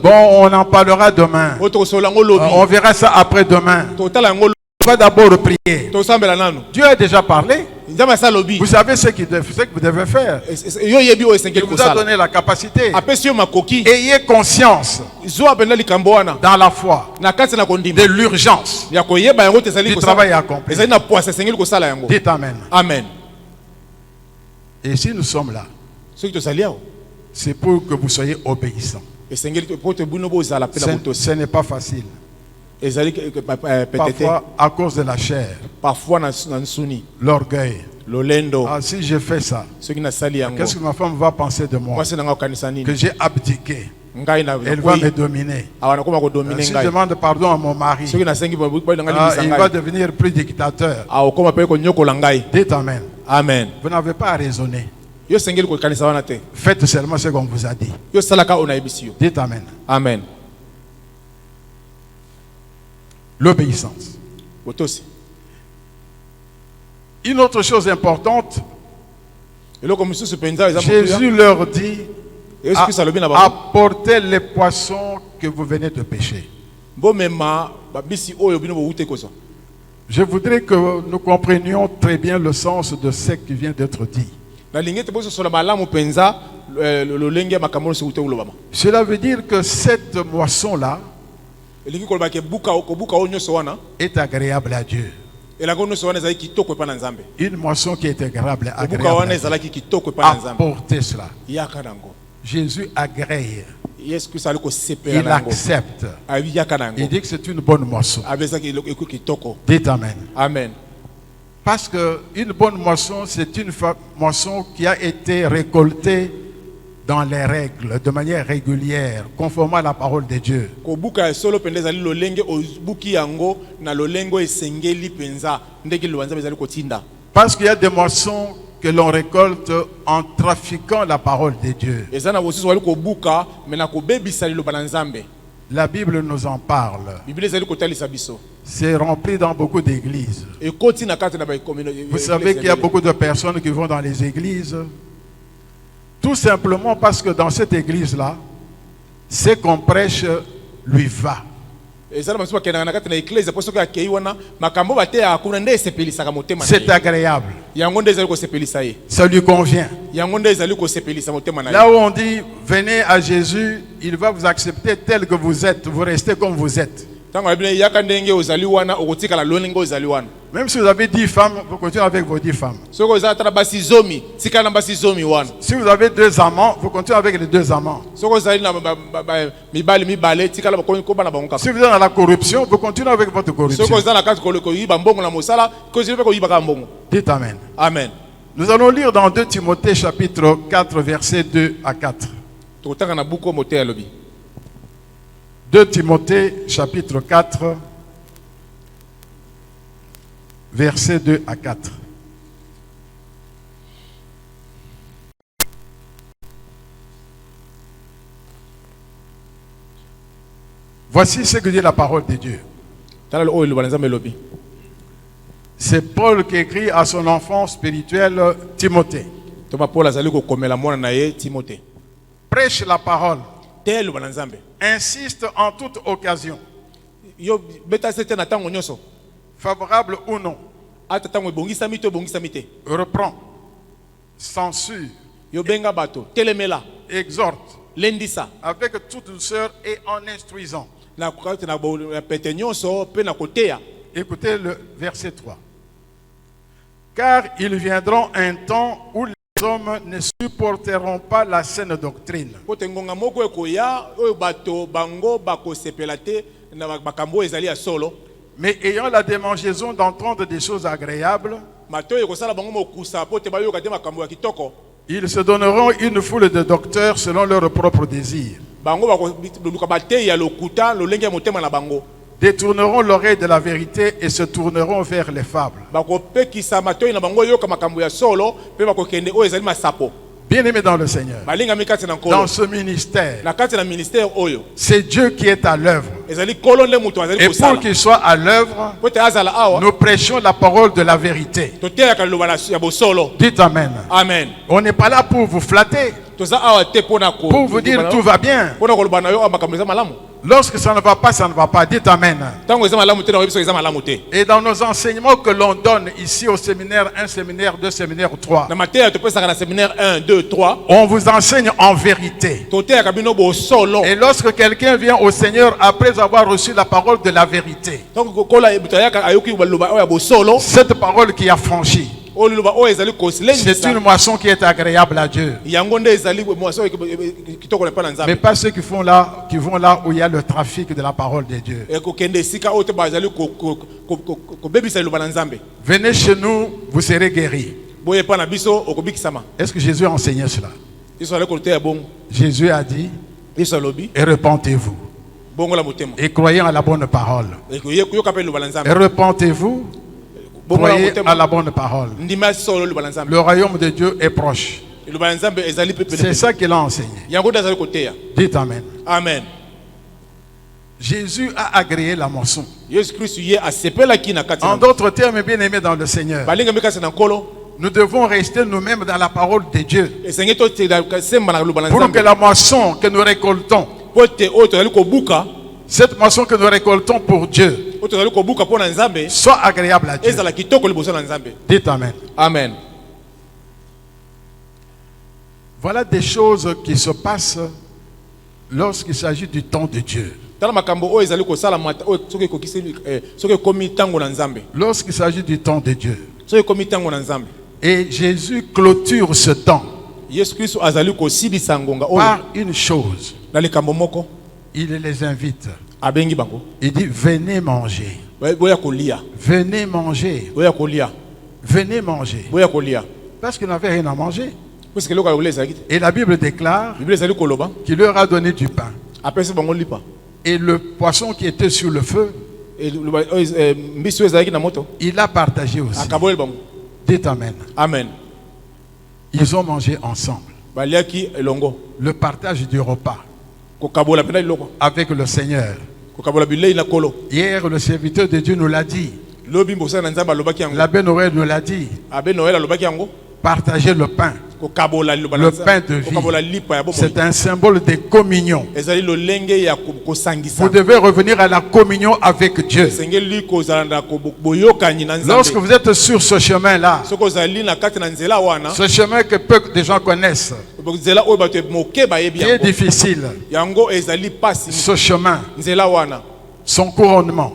Bon, on en parlera demain. On verra ça après-demain. On va d'abord prier. Dieu a déjà parlé. Vous savez ce que vous devez faire. Il vous a donné la capacité. Ayez conscience dans la foi de l'urgence du travail accompli. Dites Amen. Amen. Et si nous sommes là, c'est pour que vous soyez obéissants. Ce n'est pas facile. Parfois à cause de la chair, l'orgueil. Ah, si je fais ça, qu'est-ce que ma femme va penser de moi? Que j'ai abdiqué. Elle va me dominer. Si je demande pardon à mon mari, il va devenir plus dictateur. Dites Amen. Amen. Vous n'avez pas à raisonner. Faites seulement ce qu'on vous a dit. Dites Amen. Amen. L'obéissance. Une autre chose importante, Jésus leur dit, apportez les poissons que vous venez de pêcher. Je voudrais que nous comprenions très bien le sens de ce qui vient d'être dit. Cela veut dire que cette moisson-là est agréable à Dieu. Une moisson qui est agréable à Dieu. Apportez cela. Jésus agrée. Il accepte. Il dit que c'est une bonne moisson. Dites Amen. Amen. Parce qu'une bonne moisson, c'est une moisson qui a été récoltée dans les règles, de manière régulière, conformément à la parole de Dieu. Parce qu'il y a des moissons que l'on récolte en trafiquant la parole de Dieu. La Bible nous en parle. C'est rempli dans beaucoup d'églises. Vous savez qu'il y a beaucoup de personnes qui vont dans les églises tout simplement parce que dans cette église-là, ce qu'on prêche lui va. C'est agréable. Ça lui convient. Là où on dit, venez à Jésus, il va vous accepter tel que vous êtes. Vous restez comme vous êtes. Même si vous avez 10 femmes, vous continuez avec vos 10 femmes. Si vous avez 2 amants, vous continuez avec les 2 amants. Si vous êtes dans la corruption, vous continuez avec votre corruption. Dites Amen. Amen. Nous allons lire dans 2 Timothée chapitre 4 versets 2 à 4. 2 Timothée chapitre 4 versets 2 à 4. Voici ce que dit la parole de Dieu. C'est Paul qui écrit à son enfant spirituel Timothée. Prêche la parole. Insiste en toute occasion. Favorable ou non. Reprend. Censure. Exhorte. Avec toute douceur et en instruisant. Écoutez le verset 3. Car ils viendront un temps où les hommes ne supporteront pas la saine doctrine. Mais ayant la démangeaison d'entendre des choses agréables, ils se donneront une foule de docteurs selon leurs propres désirs. Détourneront l'oreille de la vérité et se tourneront vers les fables. Bien-aimés dans le Seigneur, balingami kati na dans nkolo ce ministère, na kati na ministère oyo c'est Dieu qui est à l'œuvre. ezali nkolo nde moto azali Et pour kosala qu'il soit à l'œuvre, po ete azala awa nous prêchons la parole de la vérité. toteyaka liloba ya bosolo. Dites Amen. Amen. On n'est pas là pour vous flatter, toza awa te mpona pour vous dire tout va bien. mpona koloba na yo awa makambo eza malamu. Lorsque ça ne va pas, ça ne va pas. Dites Amen. ntango eza malamu te na oyebi soki eza malamu te. Et dans nos enseignements que l'on donne ici au séminaire 1, séminaire 2, séminaire 3, na mateya topesaka na séminaire 1 2 3 on vous enseigne en vérité. toteyaka bino bosolo. Et lorsque quelqu'un vient au Seigneur après avoir reçu la parole de la vérité, ntango kola moto ayaka ayoki baloba oyo ya bosolo cette parole qui a franchi, oyo liloba oyo ezali c'est kosilengisa une moisson qui est agréable à Dieu. yango nde ezali mwaso kitoko na epai na Mais nzambe. pas ceux qui vont là où il y a le trafic de la parole de Dieu. ekokende esika oyo te bazali kobebisa liloba na nzambe. Venez chez nous, vous serez guéris. boye epai na biso okobikisama. Est-ce que Jésus a enseigné cela? biso ali koteya bongo Jésus a dit, biso alobi et repentez-vous. bongo la motema Et croyez à la bonne parole. yoka mpe liloba na Et nzambe repentez-vous, bongo la croyez à motema la bonne parole. ndima solo liloba na nzambe. Le royaume de Dieu est proche. liloba na nzambe ezali mpe C'est pene ça qu'il a enseigné. yango nde azali koteya. Dites Amen. Amen. Jésus a agréé la moisson. yesu kristu ye asepelaki na kati En na d'autres termes, bien-aimés dans le Seigneur, balingami kasi na nkolo nous devons rester nous-mêmes dans la parole de Dieu. esengi tosemba na liloba na Pour que nzambe la moisson que nous récoltons, po ete oyo tozali kobuka cette moisson que nous récoltons pour Dieu, oyo tozali kobuka mpo na nzambe soit agréable à Dieu. ezala kitoko liboso na nzambe. Dites Amen. Amen. Voilà des choses qui se passent lorsqu'il s'agit du temps de Dieu. tala makambo oyo ezali kosalama oyo soki ekokisi soki ekomi ntango na nzambe Lorsqu'il s'agit du temps de Dieu. soki ekomi ntango na nzambe Et Jésus clôture ce temps yesu kristu azali kosilisa ngonga oyo par une chose. na likambo moko Il les invite. abengi bango Il dit, venez manger. boya kolia Venez manger. boya kolia Venez manger. boya kolia Parce qu'ils n'avaient rien à manger. puisque eloko ya kolia ezalaki te. Et la Bible déclare biblia ezali koloba qu'il leur a donné du pain. apesi bango lipa Et le poisson qui était sur le feu, mbisi oyo ezalaki na moto il a partagé aussi. akaboleli bango. Dites Amen. Amen. Ils ont mangé ensemble. baliaki elongo Le partage du repas kokabola mpena liloko avec le Seigneur. kokabola bilei na kolo. Hier, le serviteur de Dieu nous l'a dit. lobi mbosa na nzambe alobaki yango L'abbé Noël nous l'a dit. abe noel alobaki yango Partager le pain. kokabola liloba na Le Nzambe. pain de vie. kokabola lipa ya bomoi C'est un symbole de communion. ezali lolenge ya kosangisa. Vous devez revenir à la communion avec Dieu. esengeli kozala na boyokani na Lorsque nzambe vous êtes sur ce chemin-là, soki ozali na kati na nzela wana ce chemin que peu de gens connaissent, nzela oyo bato moke bayebi qui est yango difficile, yango ezali pasi ce chemin, nzela wana son couronnement,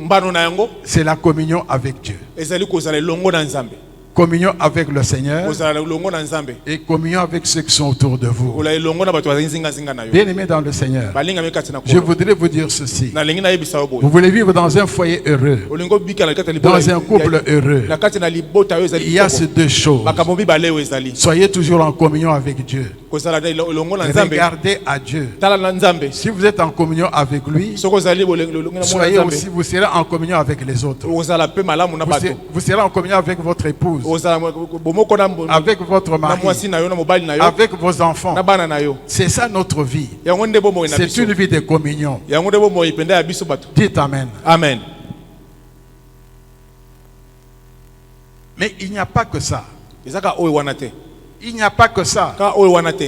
mbano na yango c'est la communion avec Dieu. ezali kozala elongo na nzambe Communion avec le Seigneur kozala elongo na nzambe et communion avec ceux qui sont autour de vous. kola elongo na bato bazali nzingazinga na yo Bien-aimés dans le Seigneur, balingami kati na je kolo voudrais vous dire ceci. nalingi nayebisa yo Vous boye voulez vivre dans un foyer heureux, olingi obika na kati ya dans un couple heureux. na kati na libota oyo ezali Il y a ces deux choses. makambo mibale oyo ezali Soyez toujours en communion avec Dieu. kozala na elongo na nzambe Regardez à Dieu. tala na nzambe Si vous êtes en communion avec lui, soki ozali elongo na mwana soyez nzambe aussi, vous serez en communion avec les autres. ozala mpe malamu na bato Vous serez en communion avec votre épouse, ozala bomoko na avec votre na mari, mwasi na yo na mobali na yo avec vos enfants. na bana na yo C'est ça notre vie. yango nde bomoi na C'est biso une vie de communion. yango nde bomoi penda ya biso bato. Dites Amen. Amen. Mais il n'y a pas que ça. ezaka oyo wana te Il n'y a pas que ça. ka oyo wana te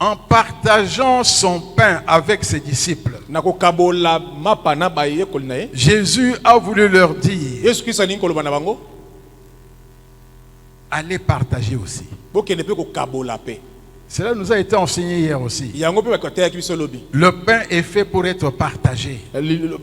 En partageant son pain avec ses disciples, na kokabola mapa na bayekoli na ye Jésus a voulu leur dire, yesu kristo alingi koloba na bango allez partager aussi. bokende mpe kokabola mpe Cela nous a été enseigné hier aussi. yango mpe bakateyaki biso lobi Le pain est fait pour être partagé.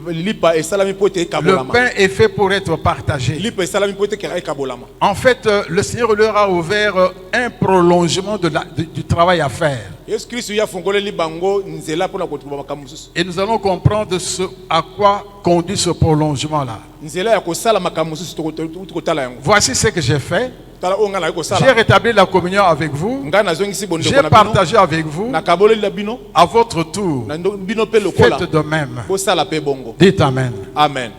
lipa esalami mpo ete Le ekabolama pain est fait pour être partagé. lipa esalami mpo ete ekabolama. En fait, le Seigneur leur a ouvert un prolongement du travail à faire. yesu kristo ye afungoleli bango nzela mpona kotuba makambo mosusu Et nous allons comprendre ce à quoi conduit ce prolongement-là. nzela ya kosala makambo mosusu kotala yango. Voici ce que j'ai fait. tala oyo ngai nayi J'ai kosala rétabli la communion avec vous. ngai nazongisi bondeko J'ai na bino partagé avec vous. nakaboleli na bino À votre tour, na bino mpe lokola faites de même. bosala mpe bongo. Dites Amen. Amen.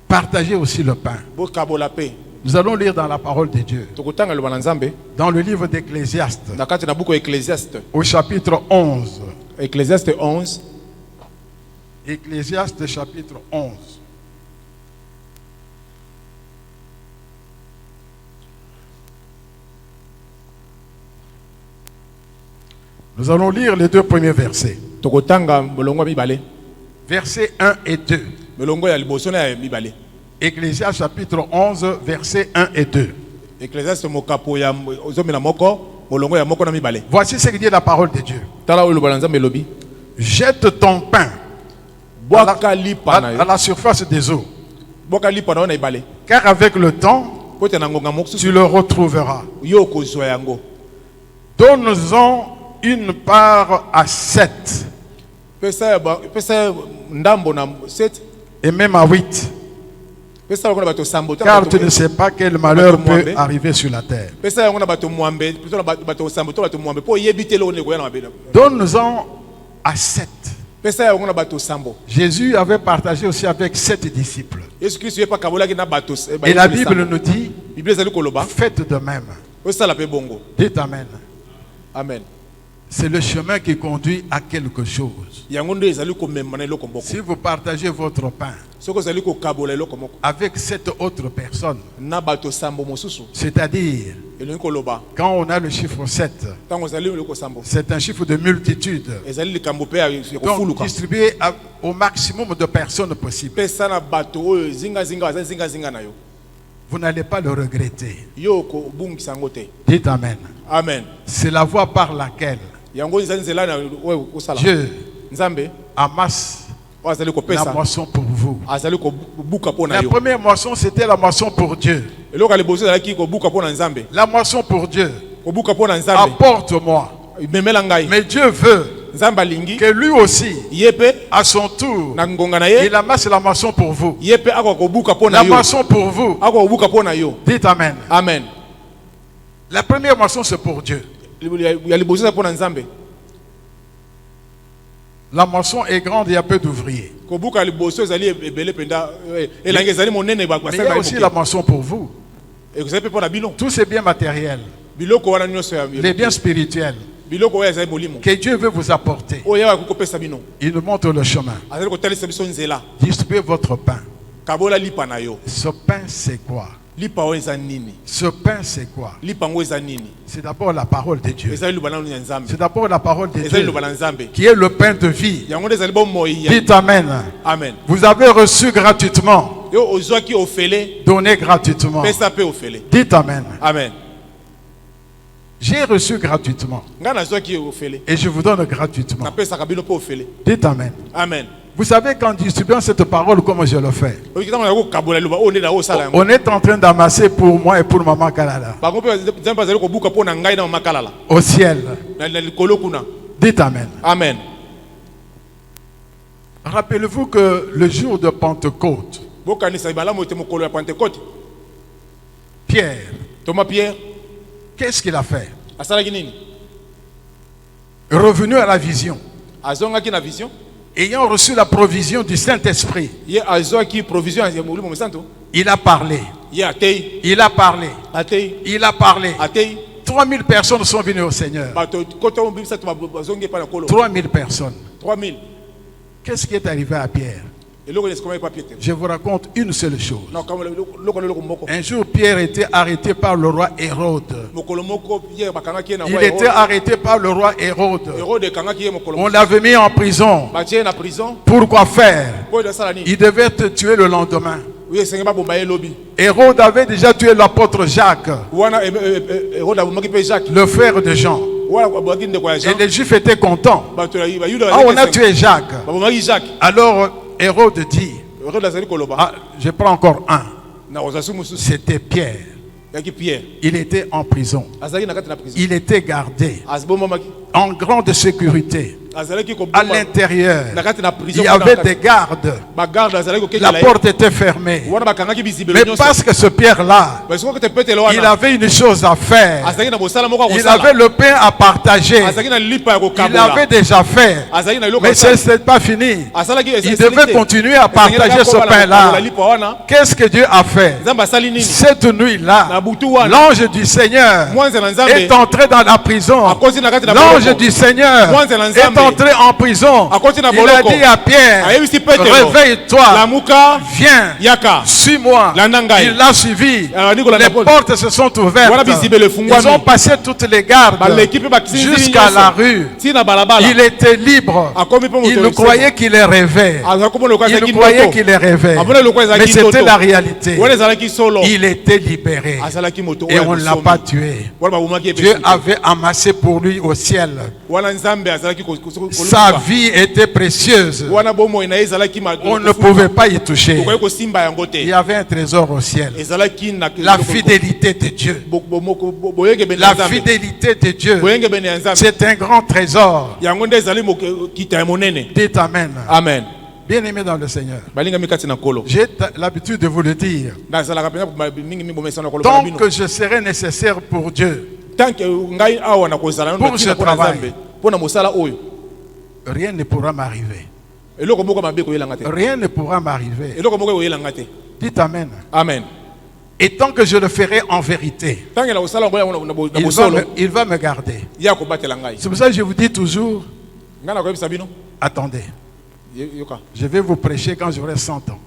Partagez aussi le pain. bokabola mpe Nous allons lire dans la parole de Dieu, tokotanga loba na Nzambe dans le livre d'Ecclésiaste, na kati na buku ya Ecclésiaste. au chapitre 11. Ecclésiaste 11. Ecclésiaste chapitre 11. Nous allons lire les deux premiers versets. Tokotanga molongo mibale. Versets 1 et 2. Molongo ya liboso na mibale. Ecclésiaste chapitre 11, versets 1 et 2. Ecclésiaste mokapo ya zomi na moko, molongo ya moko na mibale. Voici ce que dit la parole de Dieu. Tala oyo loba na Nzambe lobi. Jette ton pain Boaka lipa na à la surface des eaux, boka lipa na ibale. car avec le temps, Pote na ngonga mokusu tu le retrouveras. yo kozwa yango. Donne-en une part à 7, Pesa ndambo na 7. et même à 8, Pesa yango na bato sambo. car tu ne sais pas quel malheur peut arriver sur la terre. Pesa yango na bato mwambe, pesa na bato sambo to bato mwambe po yebite lo ne ko yana mabela. Donne-en à 7. Pesa yango na bato sambo. Jésus avait partagé aussi avec 7 disciples. Yesu Kristo ye pa kabola ki na bato. Et la Bible nous dit, Bible ezali koloba. faites de même. Osala pe bongo. Dites Amen. Amen. C'est le chemin qui conduit à quelque chose. Yango ndo ezali ko memana eloko mboko. Si vous partagez votre pain Soko ezali ko kabola eloko mboko. avec 7 autres personnes, Na bato sambo mosusu. c'est-à-dire, Elongi koloba. quand on a le chiffre 7, Tango ezali eloko sambo. c'est un chiffre de multitude. Ezali likambo pe ya Donc, kofuluka. distribué au maximum de personnes possible. Pesa na bato oyo zinga na yo. Vous n'allez pas le regretter. Yo ko bungisa yango te. Dites Amen. Amen. C'est la voie par laquelle Yango ezali nzela na oyo osala. Dieu Nzambe amasse azali ko la pesa. moisson pour vous. Azali ko buka pona La yo. première moisson, c'était la moisson pour Dieu. Eloko liboso ezali ko buka pona Nzambe. La moisson pour Dieu. Ko buka pona Nzambe. Apporte-moi. Memela ngai. Mais Dieu veut Nzambe alingi que lui aussi, yepe à son tour, na ngonga na ye il amasse la moisson pour vous. yepe ako ko buka pona La yo. moisson pour vous. Ako ko buka pona yo. Dites Amen. Amen. La première moisson, c'est pour Dieu. Ya liboso pona Nzambe. La moisson est grande et il y a peu d'ouvriers. Ko buka liboso ezali ebele penda elangi ezali monene ba Mais il y a aussi la moisson pour vous. Et vous savez pona bilon. Tous ces biens matériels, Biloko wana nyonso ya les biens spirituels biloko oyo ezali molimo. que Dieu veut vous apporter. Oyo ya kokopesa bino. Il nous montre le chemin. Azali kotalisa biso nzela. Distribuez votre pain. Kabola lipa na yo. Ce pain, c'est quoi? Lipa oyo eza nini? Ce pain, c'est quoi? Lipa ngo eza nini? C'est d'abord la parole de Dieu. Ezali lubana ya Nzambe. C'est d'abord la parole de Ezali Dieu lubana Nzambe. qui est le pain de vie. Yango ezali bo moyi. Dites Amen. Amen. Vous avez reçu gratuitement, Yo ozwaki ofele, donné gratuitement. pesa pe ofele. Dites Amen. Amen. J'ai reçu gratuitement Nga nazwaki ofele. et je vous donne gratuitement. Na pesa kabino pe ofele. Dites Amen. Amen. Vous savez qu'en distribuant cette parole, comment je le fais? Okitanga yako kabola luba o ne na o sala yango. On est en train d'amasser pour moi et pour maman Kalala Bango pe Nzambe azali ko buka pona ngai na makalala. au ciel. Na likolo kuna. Dites Amen. Amen. Rappelez-vous que le jour de Pentecôte, Bokanisa ibala mo te mokolo ya Pentecôte. Pierre, Thomas Pierre qu'est-ce qu'il a fait? asalaki nini? Revenu à la vision, Azongaki na vision. ayant reçu la provision du Saint-Esprit, Ye azwaki provision ya molimo mosanto. il a parlé, Ye atei, il a parlé, atei, il a parlé. atei. 3000 personnes sont venues au Seigneur. Bato koto mbisa to bazongi pa na kolo. 3000 personnes. 3000. Qu'est-ce qui est arrivé à Pierre? Et loko les comment papier. Je vous raconte une seule chose. Non, comme loko mboko. Un jour, Pierre était arrêté par le roi Hérode. Mokolo moko Pierre bakangaki na Il était arrêté par le roi Hérode. Hérode kangaki ye mokolo. On l'avait mis en prison. Batie na prison. Pourquoi faire? Po de sala ni. Il devait te tuer le lendemain. Oui, c'est pas bomba lobi. Hérode avait déjà tué l'apôtre Jacques, Wana Hérode abomaki pe Jacques. le frère de Jean. Wana abomaki ndeko ya Et Jean. les Juifs étaient contents. Bato ya Yuda. Ah, on a tué Jacques. Abomaki Jacques. Alors Hérode dit, Hérode azali koloba. ah, je prends encore un. Na ozasu mususu. C'était Pierre. Yaki Pierre. Il était en prison. Azali na kati na prison. Il était gardé Azbomaki. en grande sécurité. À l'intérieur, il y avait des gardes. La porte était fermée. Mais parce que ce Pierre-là, il avait une chose à faire. Il avait le pain à partager. Il avait déjà fait. Mais ce n'est pas fini. Il devait continuer à partager ce pain-là. Qu'est-ce que Dieu a fait? Cette nuit-là, l'ange du Seigneur est entré dans la prison. L'ange du Seigneur est entré en prison. Il a dit à Pierre, réveille-toi, viens, suis-moi. Il l'a suivi. Les portes se sont ouvertes. Ils ont passé toutes les gardes jusqu'à la rue. Il était libre. Il croyait qu'il est rêvé. Il croyait qu'il est rêvé. Mais c'était la réalité. Il était libéré. Et on ne l'a pas tué. Dieu avait amassé pour lui au ciel. Sa vie était précieuse. On ne pouvait pas y toucher. Il y avait un trésor au ciel. La fidélité de Dieu. La fidélité de Dieu. C'est un grand trésor. Dites Amen. Amen. Bien-aimé dans le Seigneur, j'ai l'habitude de vous le dire. Tant que je serai nécessaire pour Dieu, pour ce travail, rien ne pourra m'arriver. Rien ne pourra m'arriver. Dites Amen. Amen. Et tant que je le ferai en vérité, il va me garder. C'est pour ça que je vous dis toujours, attendez. Je vais vous prêcher quand j'aurai 100 ans.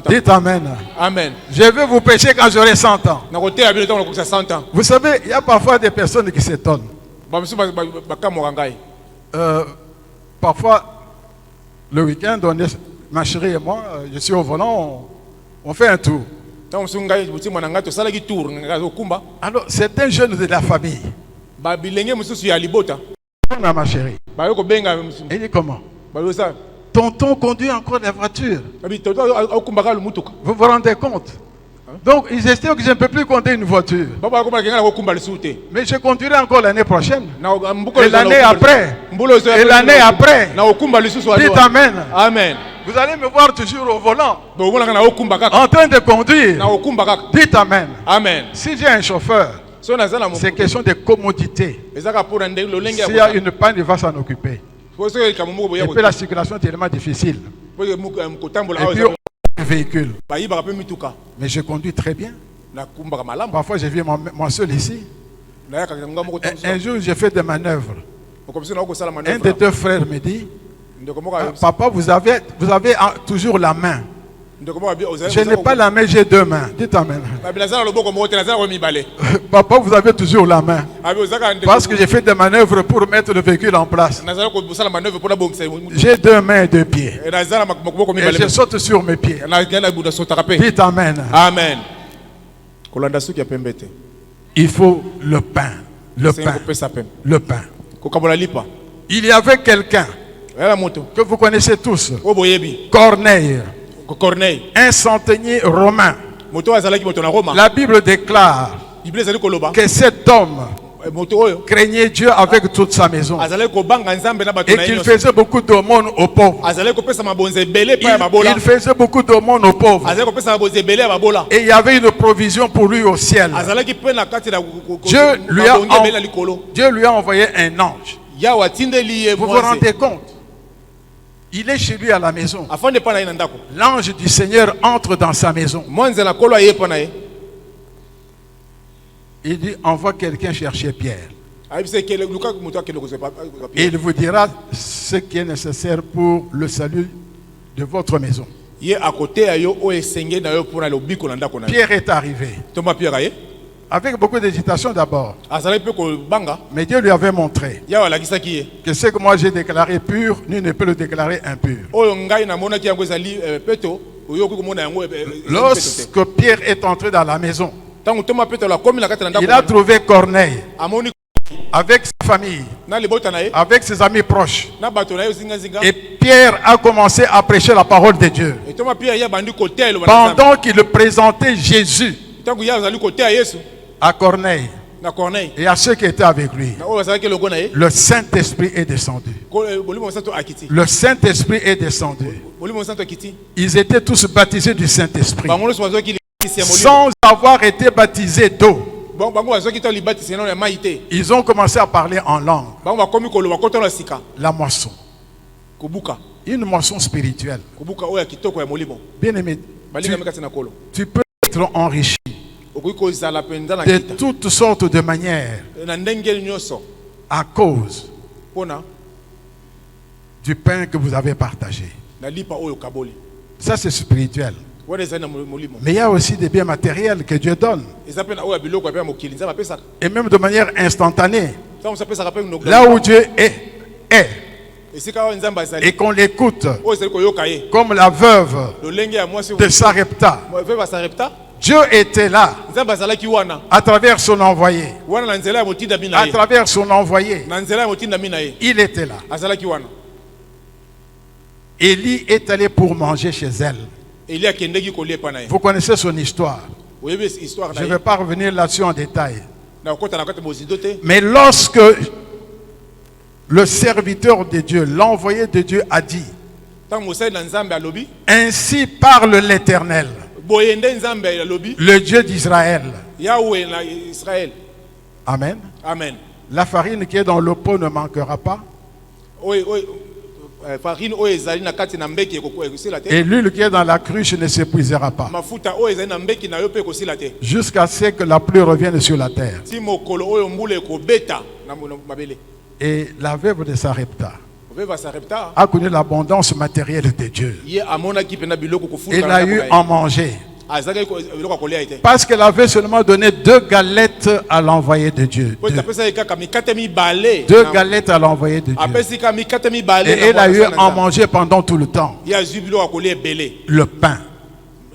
Dites Amen. Amen. Je vais vous prêcher quand j'aurai 100 ans. Vous savez, il y a parfois des personnes qui s'étonnent. Parfois, le week-end, ma chérie et moi, je suis au volant, on fait un tour. Alors, c'est un jeune de la famille. À ma chérie. Il dit comment? Tonton conduit encore la voiture. Vous vous rendez compte? Donc, ils estiment que je ne peux plus conduire une voiture. Mais je conduirai encore l'année prochaine. Et l'année après. Et l'année après. Dites Amen. Amen. Vous allez me voir toujours au volant. En train de conduire. Dites Amen. Amen. Si j'ai un chauffeur, c'est question de commodité. S'il y a une panne, il va s'en occuper. Et puis la circulation est tellement difficile. Et puis un véhicule. Mais je conduis très bien. Parfois je vis moi seul ici. Un jour j'ai fait des manœuvres. Un des deux frères me dit, papa, vous avez toujours la main. Je n'ai pas la main, j'ai deux mains. Dites Amen. Papa, vous avez toujours la main. Parce que j'ai fait des manœuvres pour mettre le véhicule en place. J'ai deux mains et deux pieds. Et je saute sur mes pieds. Dites Amen. Amen. Il faut le pain. Le pain. Le pain. Il y avait quelqu'un que vous connaissez tous. Corneille, un centenier romain. La Bible déclare que cet homme craignait Dieu avec toute sa maison et qu'il faisait beaucoup d'aumônes aux pauvres. Il faisait beaucoup d'aumônes aux pauvres. Et il y avait une provision pour lui au ciel. Dieu lui a envoyé un ange. Vous vous rendez compte? Il est chez lui à la maison. L'ange du Seigneur entre dans sa maison. Il dit, envoie quelqu'un chercher Pierre. Et il vous dira ce qui est nécessaire pour le salut de votre maison. Pierre est arrivé. Avec beaucoup d'hésitation d'abord. Mais Dieu lui avait montré que ce que moi j'ai déclaré pur, nul ne peut le déclarer impur. Lorsque Pierre est entré dans la maison, il a trouvé Corneille avec sa famille, avec ses amis proches. Et Pierre a commencé à prêcher la parole de Dieu. Pendant qu'il présentait Jésus à Corneille, na Corneille et à ceux qui étaient avec lui. na oyo bazalaki elongo na ye Le Saint-Esprit est descendu. Molimo Santo akiti Le Saint-Esprit est descendu. Molimo Santo akiti Ils étaient tous baptisés du Saint-Esprit bango nyonso bazwaki libatisi ya molimo sans avoir été baptisés d'eau. bango bazwaki to libatisi na mai te Ils ont commencé à parler en langue. bango bakomi koloba kota na sika La moisson. kobuka Une moisson spirituelle. kobuka oyo ya kitoko ya molimo Bien aimé, balinga mikati na kolo tu peux être enrichi okoki kozala mpenza na de kita toutes sortes de manières na ndenge nyonso à cause mpona du pain que vous avez partagé. na lipa oyo kaboli Ça, c'est spirituel. wana ezali na molimo Mais il y a aussi des biens matériels que Dieu donne. eza mpe na oyo ya biloko ya mpe ya mokili nzambe apesaka Et même de manière instantanée. ntango moso apesaka mpe Là où Dieu est esika oyo nzambe azali et qu'on l'écoute, oyo ezali koyoka ye comme la veuve lolenge ya mwasi de Sarepta. ve basarepta Dieu était là nzambe azalaki wana à travers son envoyé. wana na nzela ya motindami na À ye travers son envoyé, na nzela ya motindami na ye il était là. azalaki wana Élie est allé pour manger chez elle. eli akendeki kolia epa na ye Vous connaissez son histoire. oyebi histoire Je na ne ye vais pas revenir là-dessus en détail. na kokota na kati bozindo te Mais lorsque le serviteur de Dieu, l'envoyé de Dieu a dit, ntango mosali na nzambe alobi ainsi parle l'Éternel, boye nde nzambe alobi le Dieu d'Israël. yawe na israel Amen. amen La farine qui est dans le pot ne manquera pas. oyo farine oyo ezali na kati na mbeki ekosila te Et l'huile qui est dans la cruche ne s'épuisera pas. mafuta oyo ezali na mbeki na yo mpe ekosila te Jusqu'à ce que la pluie revienne sur la terre. ti mokolo oyo mbula ekobeta na mabele Et la veuve de Sarepta oveva sarepta a connu l'abondance matérielle de Dieu. ye amonaki mpena biloko Il a eu en manger. azalaki biloko ya kolia ye te Parce qu'elle avait seulement donné 2 galettes à l'envoyé de Dieu. po apesa ye kaka mikate mibale 2 galettes à l'envoyé de Dieu. apesi kaka mikate mibale Et elle a eu en manger pendant tout le temps. ye azwi biloko ya kolia ebele Le pain,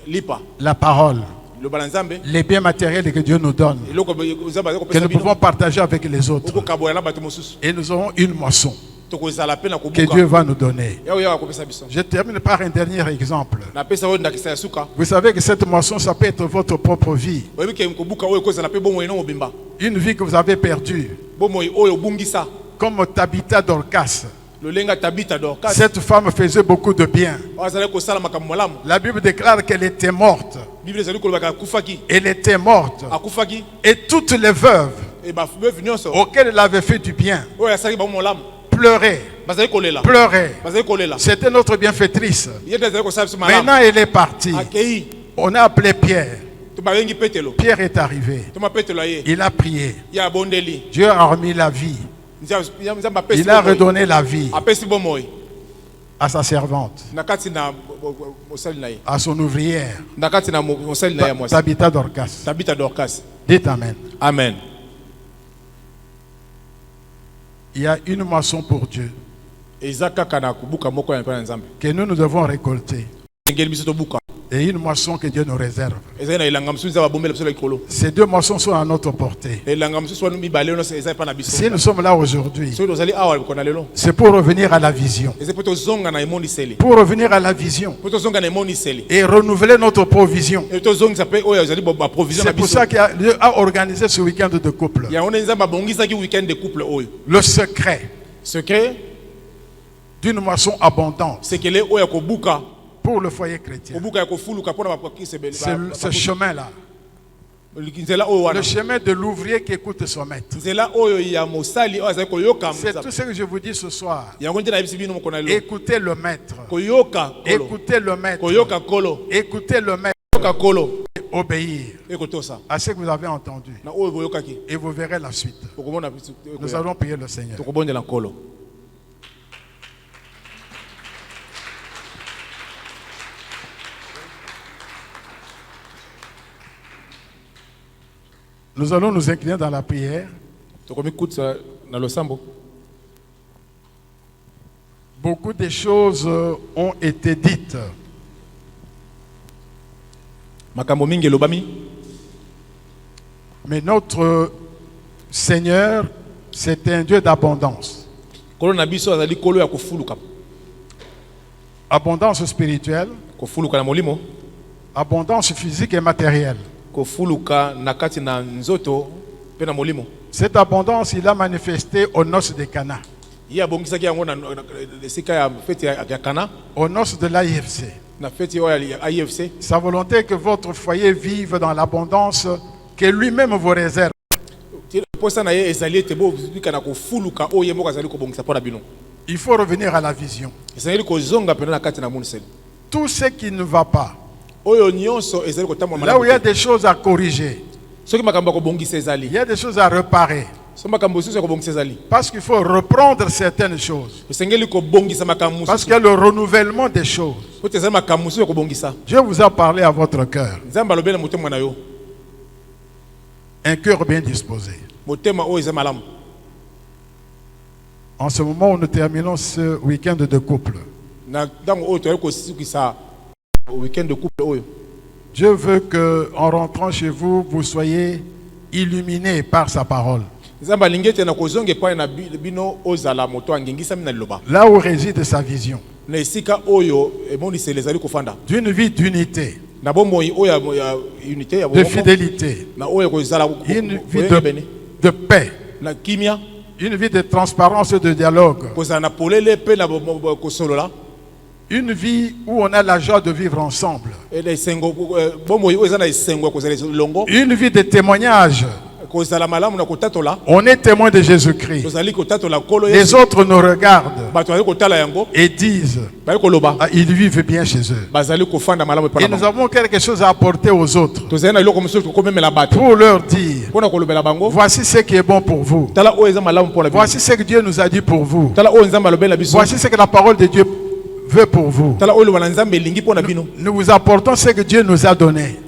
lipa la parole, loba na nzambe les biens matériels que Dieu nous donne, eloko nzambe azali que kopesa nous bino pouvons partager avec les autres. okokabola na bato mosusu Et nous aurons une moisson tokozala mpe na que kobuka Dieu va nous donner. yawe yawe akopesa biso Je termine par un dernier exemple. napesa oyo ndakisa ya suka Vous savez que cette moisson, ça peut être votre propre vie. oyebi ke kobuka oyo ekozala mpe bomoi no mobimba Une vie que vous avez perdue. bomoi oyo obungisa Comme Tabitha Dorcas. lolenga tabita dorkas Cette femme faisait beaucoup de bien. oyo azali kosala makambo malamu La Bible déclare qu'elle était morte. biblia ezali kolobaka akufaki Elle était morte. akufaki Et toutes les veuves e baveuve nyonso auxquelles elle avait fait du bien oyo asalaki bango malamu pleuraient. bazali kolela Pleuraient. bazali kolela C'était notre bienfaitrice. ye nde azali kosala biso malamu Maintenant, elle est partie. akei On a appelé Pierre. tobabengi petelo Pierre est arrivé. toma petelo aye Il a prié. ye abondeli Dieu a remis la vie. nzambe apesi Il a bomoi redonné la vie apesi bomoi à sa servante, na kati na mosali na ye à son ouvrière, na kati na mosali na ye ya mwasi Tabitha Dorcas. tabita dorkas Dites Amen. amen Il y a une moisson pour Dieu eza kaka na kobuka moko ya mpona nzambe que nous devons récolter. engeli biso tobuka Et une moisson que Dieu nous réserve. ezali na elanga mosusu nzambe abombela biso na likolo Ces 2 moissons sont à notre portée. elanga mosusu wana mibale nyonso eza epa na biso Si nous sommes là aujourd'hui, soki tozali awa kona lelo c'est pour revenir à la vision. eza mpo tozonga na emoniseli Pour revenir à la vision mpo tozonga na emoniseli et renouveler notre provision. e tozongisa mpe oyo ezali baprovision na C'est pour biso ça que Dieu a organisé ce week-end de couple. yango nde nzambe abongisaki weekend de couple oyo Le secret secret d'une moisson abondante sekele oyo ya kobuka pour le foyer chrétien. kobuka ya kofuluka mpona bapakisi ebele C'est ce chemin-là. nzela oyo wana Le chemin de l'ouvrier qui écoute son maître. nzela oyo ya mosali oyo azali koyoka C'est tout nzambe ce que je vous dis ce soir. yango nde nayebisi bino mokona lelo Écoutez le maître. koyoka kolo Écoutez le maître. koyoka kolo Écoutez le maître. koyoka kolo Et obéir ekotosa à ce que vous avez entendu. na oyo boyokaki Et vous verrez la suite. tokomona Nous allons prier le Seigneur. tokobondela nkolo Nous allons nous incliner dans la prière. tokomikutisa na losambo Beaucoup de choses ont été dites. makambo mingi elobami Mais notre Seigneur, c'est un Dieu d'abondance. kolo na biso azali kolo ya kofuluka Abondance spirituelle, kofuluka na molimo abondance physique et matérielle. kofuluka na kati na nzoto Cette abondance, il a manifesté aux noces de Cana, aux noces de l'AIFC. Sa volonté est que votre foyer vive dans l'abondance que lui-même vous réserve. Il faut revenir à la vision. Tout ce qui ne va pas, là où il y a des choses à corriger, il y a des choses à réparer. Parce qu'il faut reprendre certaines choses. Parce qu'il y a le renouvellement des choses. Dieu vous a parlé à votre cœur. Un cœur bien disposé. En ce moment où nous terminons ce week-end de couple, Dieu veut que, en rentrant chez vous, vous soyez illuminés par sa parole. Là où réside sa vision. D'une vie d'unité, de fidélité, une vie de paix, une vie de transparence et de dialogue, une vie où on a la joie de vivre ensemble, une vie de témoignage. On est témoin de Jésus-Christ. Les autres nous regardent et disent ils vivent bien chez eux. Et nous avons quelque chose à apporter aux autres pour leur dire voici ce qui est bon pour vous. Voici ce que Dieu nous a dit pour vous. Voici ce que la parole de Dieu veut pour vous. Nous vous apportons ce que Dieu nous a donné.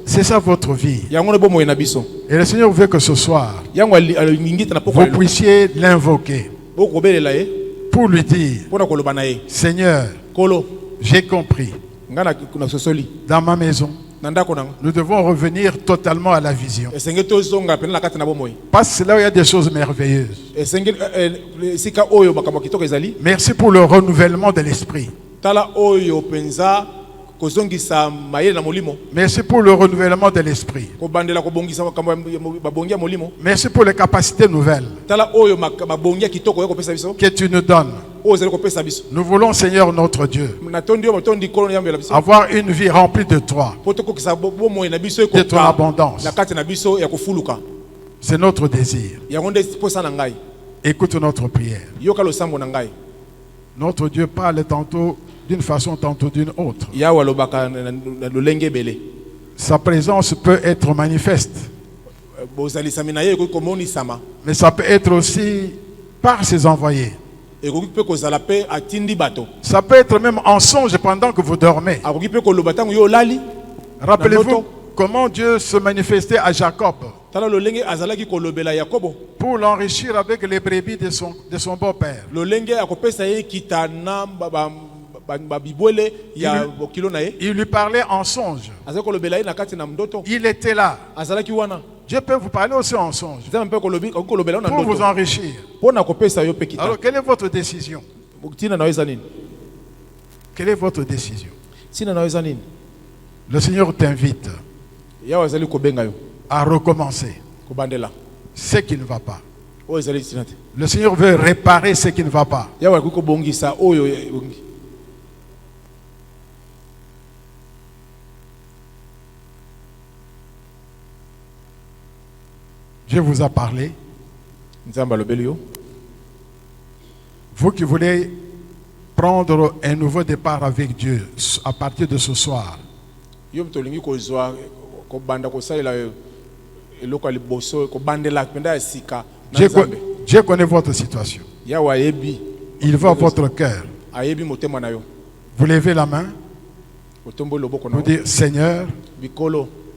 C'est ça votre vie. Et le Seigneur veut que ce soir, vous puissiez l'invoquer pour lui dire Seigneur, j'ai compris. Dans ma maison, nous devons revenir totalement à la vision. Parce que c'est là où il y a des choses merveilleuses. Merci pour le renouvellement de l'esprit. Merci pour le renouvellement de l'esprit. Merci pour les capacités nouvelles que tu nous donnes. Nous voulons, Seigneur notre Dieu, avoir une vie remplie de toi, de ton abondance. C'est notre désir. Écoute notre prière. Notre Dieu parle tantôt d'une façon, tantôt d'une autre. Sa présence peut être manifeste, mais ça peut être aussi par ses envoyés. Ça peut être même en songe pendant que vous dormez. Rappelez-vous comment Dieu se manifestait à Jacob pour l'enrichir avec les brebis de son beau-père. Il lui parlait en songe. Il était là. Dieu peut vous parler aussi en songe pour vous enrichir. Alors, quelle est votre décision? Quelle est votre décision? Le Seigneur t'invite à recommencer ce qui ne va pas. Le Seigneur veut réparer ce qui ne va pas. Dieu vous a parlé. Vous qui voulez prendre un nouveau départ avec Dieu à partir de ce soir, Dieu connaît votre situation. Il voit votre cœur. Vous levez la main. Vous dites Seigneur,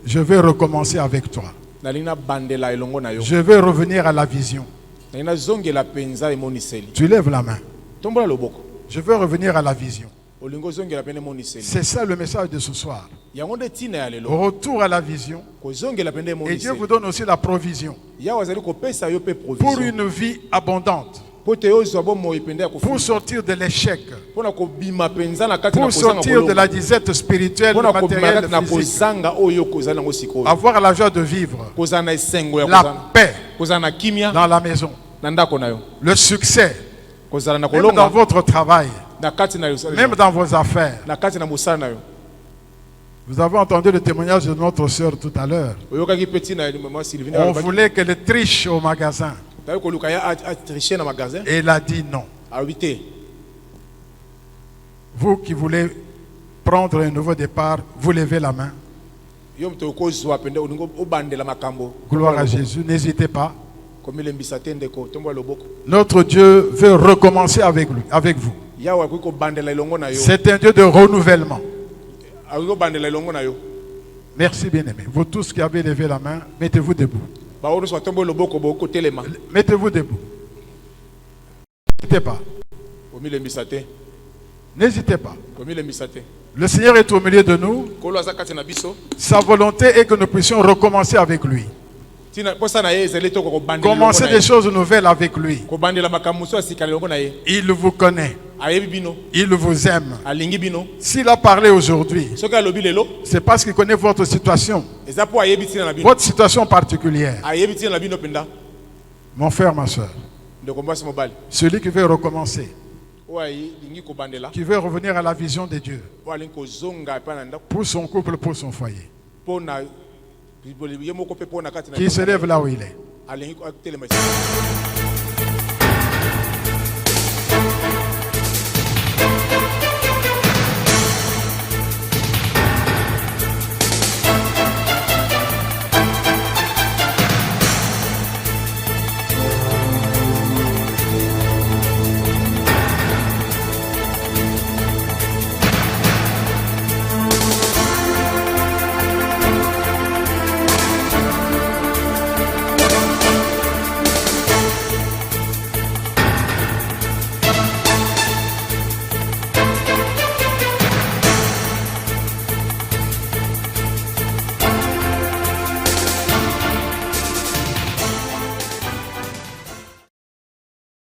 je vais recommencer avec toi. Je vais revenir à la vision. Tu lèves la main. Je veux revenir à la vision. C'est ça le message de ce soir. Retour à la vision. Et Dieu vous donne aussi la provision pour une vie abondante. pour sortir de l'échec, pour pour sortir de la disette spirituelle, matérielle, physique, avoir la joie de vivre, la paix dans la maison, le succès, même dans votre travail, même dans vos affaires. Vous avez entendu le témoignage de notre sœur tout à l'heure. On voulait qu'elle triche au magasin. Et elle a dit non. Vous qui voulez prendre un nouveau départ, vous levez la main. Gloire à Jésus, n'hésitez pas. Notre Dieu veut recommencer avec vous. C'est un Dieu de renouvellement. Merci bien-aimés. Vous tous qui avez levé la main, mettez-vous debout. Mettez-vous debout. N'hésitez pas. N'hésitez pas. Le Seigneur est au milieu de nous. Sa volonté est que nous puissions recommencer avec lui. Commencer des choses nouvelles avec lui. Il vous connaît. Il vous aime. S'il a parlé aujourd'hui, c'est parce qu'il connaît votre situation. Votre situation particulière. Mon frère, ma soeur, celui qui veut recommencer, qui veut revenir à la vision de Dieu pour son couple, pour son foyer, qui se lève là où il est.